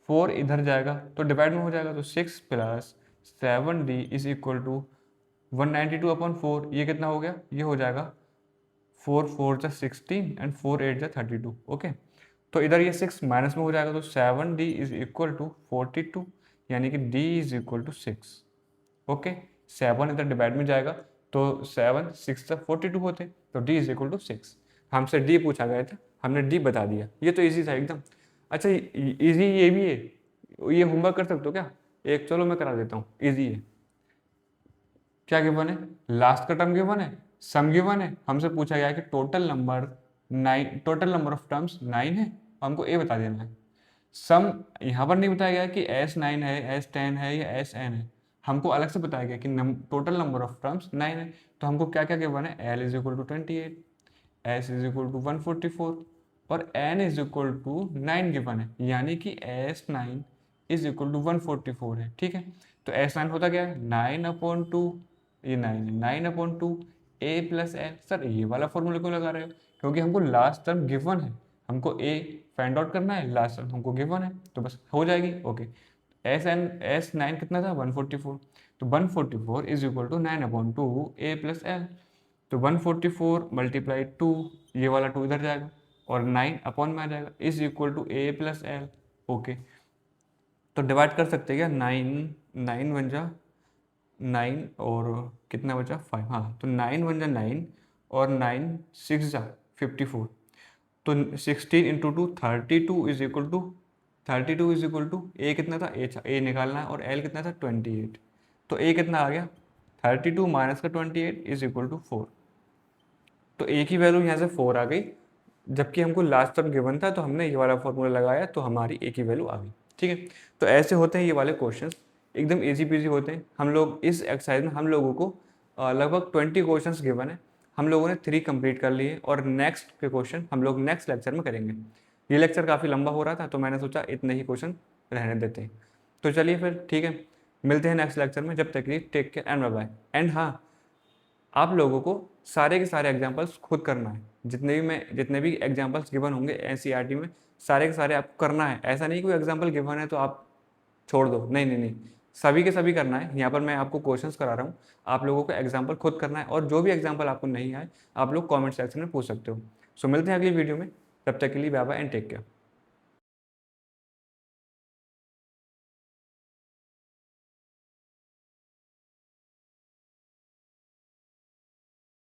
4 इधर जाएगा तो डिवाइड में हो जाएगा, तो 6 plus 7D is equal to 192/4। ये कितना हो गया, ये हो जाएगा 4 4 जा 16 एंड 4 8 जा 32। ओके, तो इधर ये 6 माइनस में हो जाएगा, तो 7D इज इक्वल टू 42, यानी कि D is equal to 6। Okay, 7 इधर डिवाइड में जाएगा, तो 7 6 जा 42 होते, तो D इज इक्वल टू 6। हमसे D पूछा गया था, हमने D बता दिया। ये तो इजी था एकदम। अच्छा, इजी ये भी है, ये होमवर्क कर सकते हो क्या, एक चलो मैं करा देता हूँ, इजी है। क्या गिवन है, लास्ट का टर्म गिवन है, सम गिवन है। हमसे पूछा गया है कि टोटल नंबर ऑफ टर्म्स 9 है, हमको ए बता देना है। सम यहाँ पर नहीं बताया गया कि S9 है, S10 है या SN है, हमको अलग से बताया गया कि टोटल नंबर ऑफ टर्म्स 9 है। तो हमको क्या क्या गिवन है, L is equal to 28, S is equal to 144 और N is equal to 9 given है, यानी कि S9 इज इक्वल टू 144 है। ठीक है, तो S9 होता क्या है, 9/2, ये 9/2 A प्लस एल। सर ये वाला फॉर्मूला क्यों लगा रहे हो, क्योंकि हमको लास्ट टर्म गिवन है, हमको A फाइंड आउट करना है, लास्ट टर्म हमको गिवन है, तो बस हो जाएगी। ओके, S9 कितना था, 144, तो 144 is equal to 9/2 A plus L. तो 144 × 2, ये वाला 2 इधर जाएगा और 9 अपॉन में आ जाएगा, is equal to A plus L. Okay, तो डिवाइड कर सकते हैं क्या, 9 बन जा 9 और कितना बचा 5, हाँ, तो 9 बन जा 9 और 9 6 जा 54, तो 16 × 2 32 is equal to 32 is equal to a कितना था, ए निकालना है, और एल कितना था 28, तो ए कितना आ गया 32 माइनस का 28 इज इक्वल टू 4। तो ए की वैल्यू यहाँ से 4 आ गई, जबकि हमको लास्ट टर्म गिवन था, तो हमने ये वाला फॉर्मूला लगाया, तो हमारी ए की वैल्यू आ गई। ठीक है, तो ऐसे होते हैं ये वाले क्वेश्चंस, एकदम इजी पीजी होते हैं। हम लोग इस एक्सरसाइज में हम लोगों को लगभग 20 क्वेश्चंस गिवन है, हम लोगों ने 3 कंप्लीट कर लिए, और नेक्स्ट के क्वेश्चन हम लोग नेक्स्ट लेक्चर में करेंगे। ये लेक्चर काफ़ी लंबा हो रहा था, तो मैंने सोचा इतने ही क्वेश्चन रहने देते हैं। तो चलिए फिर ठीक है, मिलते हैं नेक्स्ट लेक्चर में, जब तक के लिए take care and bye bye. And हाँ, आप लोगों को सारे के सारे एग्जाम्पल्स खुद करना है, जितने भी एग्जाम्पल्स गिवन होंगे एनसीईआरटी में, सारे के सारे आपको करना है। ऐसा नहीं कोई एग्जाम्पल गिवन है तो आप छोड़ दो, नहीं नहीं नहीं, सभी के सभी करना है। यहाँ पर मैं आपको क्वेश्चंस करा रहा हूँ, आप लोगों को एग्जाम्पल खुद करना है, और जो भी एग्जाम्पल आपको नहीं आए आप लोग कॉमेंट सेक्शन में पूछ सकते हो। सो मिलते हैं अगली वीडियो में, तब तक के लिए bye bye and take care.